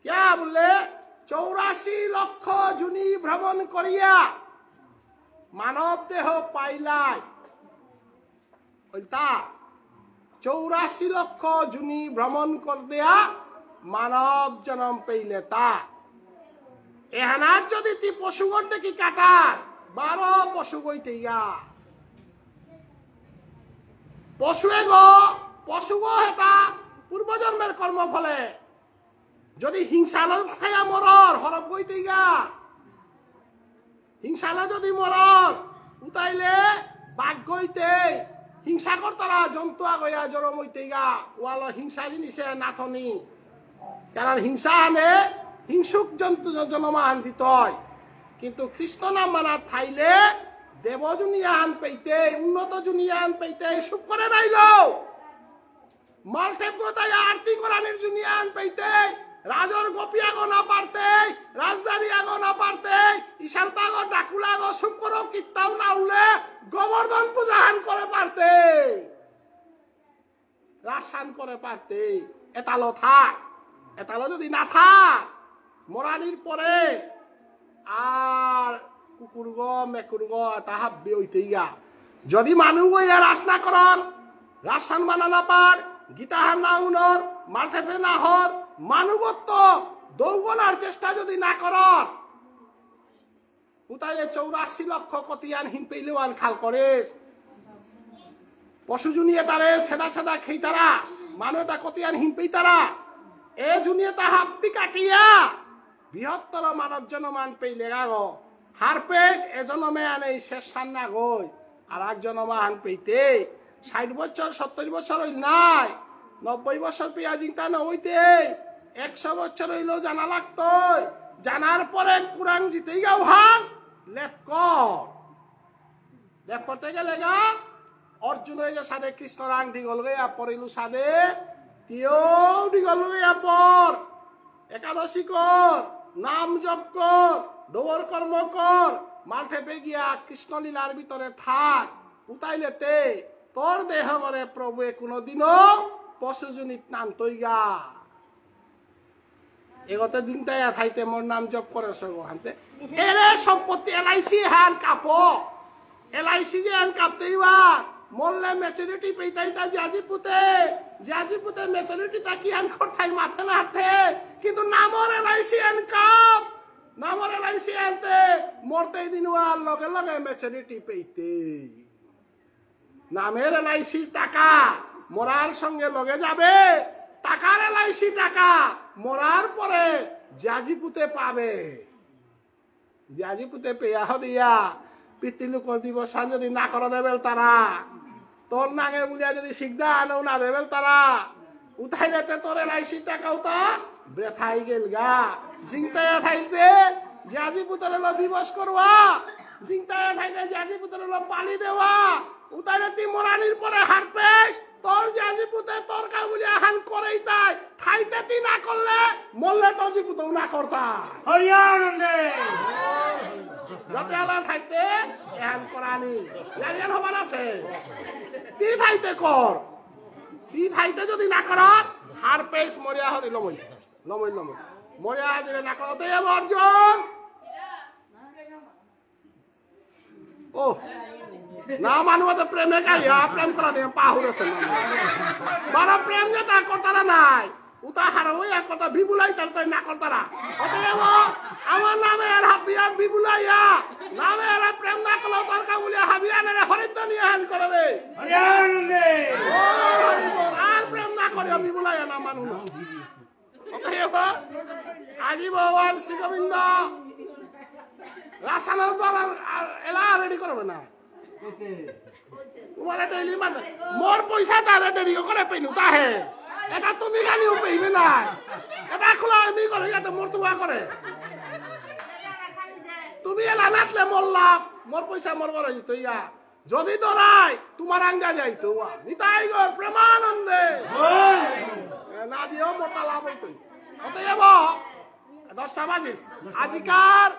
क्या बोले 84 লক্ষ জুনি ভ্রমণ করিয়া মানব দেহ পাইলাই ওইটা 84 লক্ষ জুনি ভ্রমণ করিয়া মানব জন্ম পেইলে তা এহানার যদি তি পশুগণ দেখি কাটার 12 পশু গইতে গা পশু গো হেতা পূর্বজন্মের কর্ম ফলে যদি হিংসালা খায়া মরর হরব গইতে গা হিংসালা যদি মরর উতাইলে বাঘ গইতে হিংসা করতারা জন্তু আগয়া জরম হইতে গা ওয়াল হিংসা জিনিসে নাথনি কারণ হিংসা আনে হিংসুক জন্তু জনমান দিত কিন্তু কৃষ্ণ নাম মানা থাইলে দেব জুনিয়ান পেইতে উন্নত জুনিয়ান পেইতে সুখ করে নাইল মালটেপ গোতায় আরতি করানির জুনিয়ান পেইতে রাজর গোপী আগো না পারতে রাজধানী আগো না পারতে ঈশান পাগো ডাকুলা আগো শুক্র কীর্তাও না উলে গোবর্ধন পূজাহান করে পারতে রাসান করে পারতে এতালো থাক এতালো যদি না থাক মরানির পরে আর কুকুর গো মেকুর গো এটা হাব্বি হইতে গা যদি মানুষ ইয়া রাসনা করন রাসান বানা না পার গীতাহার না উনর মালঠেপে না হর মানবত্ব দৌগনার চেষ্টা যদি না করন উতাইলে 84 লক্ষ কতিয়ান হিমপেইলেওয়ান খাল করে পশু জুনিয়ে তারে সেদা সেদা খেই তারা মানুষ তা কতিয়ান হিমপেই তারা এ জুনিয়ে তা হাপ্পি কাটিয়া বৃহত্তর মানব জনমান পেইলে গো হারপেস এজনমে আনে শেষ সান্না গই আর এক জনমান পেইতে 60 বছর 70 বছর হইল নাই 90 বছর পেয়া জিংতা না হইতে 100 বছর হইলো জানা লাগতো জানার পরে কুরআন জিতেই গাও হান লেপ করতে গেলে গা অর্জুন হয়ে যে সাদে কৃষ্ণ রাং দিগল গিয়া পরিলু সাদে তিও দিগল গিয়া পর একাদশী কর নাম জপ কর দৌড় কর্ম কর মাঠে গিয়া কৃষ্ণ লীলার ভিতরে থাক উতাইলেতে তোর দেহ করে প্রভু কোনদিনও পশুজনিত নাম তৈগা এগতে দিনটাই থাইতে মোর নাম জপ করে সগহান্তে এরে সম্পত্তি এলআইসি হান কাপো এলআইসি যে হান কাপতেইবা মরলে ম্যাচুরিটি পেইতাইতা জাজিপুতে ম্যাচুরিটি তা কি হান করতাই মাথা না হাতে কিন্তু নামর এলআইসি হান কাপ নামর এলআইসি আনতে মরতেই দিনওয়ার লগে লগে ম্যাচুরিটি পেইতে নামের এলআইসি টাকা মরার সঙ্গে লগে যাবে টাকার এলআইসি টাকা মরার পরে জাজিপুতে পাবে জাজিপুতে পেয়া দিয়া পিতৃলোকর দিবসান যদি না করে দেবেল তারা তোর নাগে বুলিয়া যদি শিখদা আনেও না দেবেল তারা উঠাই দিতে তোর এলআইসি টাকা উঠা বেথাই গেল গা জিংতায়া থাইতে জাজিপুতের হলো দিবস করবা জিংতায়া থাইতে জাজিপুতের হলো পানি দেওয়া উঠাই দিতে মরানির পরে হারপেস তোর জাজিপুতে তোর কাবুলিয়া হান করেই তাই খাইতে তি না করলে মরলে তজিপুতেও না করতা হরিয়ানন্দে যতে আলা থাইতে এহান করানি জানিয়ান হবার আছে তি থাইতে কর তি থাইতে যদি না কর হার পেস মরিয়া হরি লমই মরিয়া হাজিরে না করতে অর্জন ও না মানবতে প্রেমে কাইয়া প্রেম করা নিয়ে পাহুরেছে বড় প্রেম যে তার কর্তারা নাই উতা হারা ওই এক কথা বিবুলাই তার না কর্তারা অতএব আমার নামে আর হাবিয়ান বিবুলাইয়া নামে আর প্রেম না করলে তার কাবুলিয়া হাবিয়ানের হরিদ্দ নিয়ে হান করে রে হরিয়ানন্দে আর প্রেম না করে বিবুলাইয়া না মানু না অতএব আজি ভগবান শ্রী গোবিন্দ রাসায়নিক দল এলা রেডি করবে না তোমার ডেইলি মানে মোর পয়সা তার রেডি করে পেইনু তাহে এটা তুমি গানিও পেইবে না এটা খোলা আমি করে এটা মোর তুয়া করে তুমি এলা নাচলে মোল্লাম মোর পয়সা মোর করে দিত ইয়া যদি দরাই তোমার আঙ্গা যাইতো নিতাই গো প্রেমানন্দে না দিও মোটা লাভ হইতো অতএব 10টা বাজে আজিকার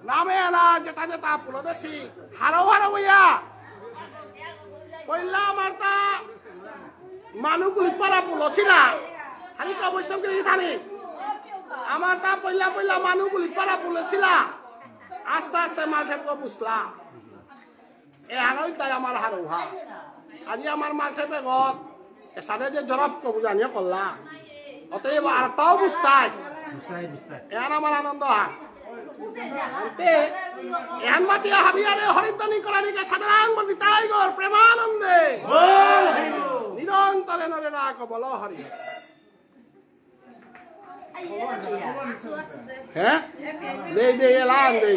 নামে না যেটা যেটা পুরোদেশি হারো হইয়া পয়লা মারতা মানুষগুলি পালা পুলছিলা খালি অবশ্যই করে থানি আমার তা পয়লা মানুষগুলি পালা পুলছিলা আস্তে আস্তে মাঠে বুঝলা এ হারই তাই আমার হারো হা আজি আমার মাঠে বেগত এসাদে যে জবাব কবু জানিয়ে করলা অতএব আর তাও বুঝতাই এর আমার আনন্দ হয় এহান মাতিয়া হাবিয়ারে হরিদ্দানি করানিকে সাধারণ বলি তাই গর প্রেমানন্দে নিরন্তরে নরে রাখ বল হরি হ্যাঁ দে এলাম দে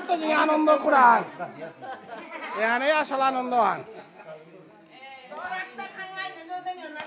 তো যিনি আনন্দ কুরান এখানে আসল আনন্দ আন একটা খাঙ্গাই খেলো তুমি না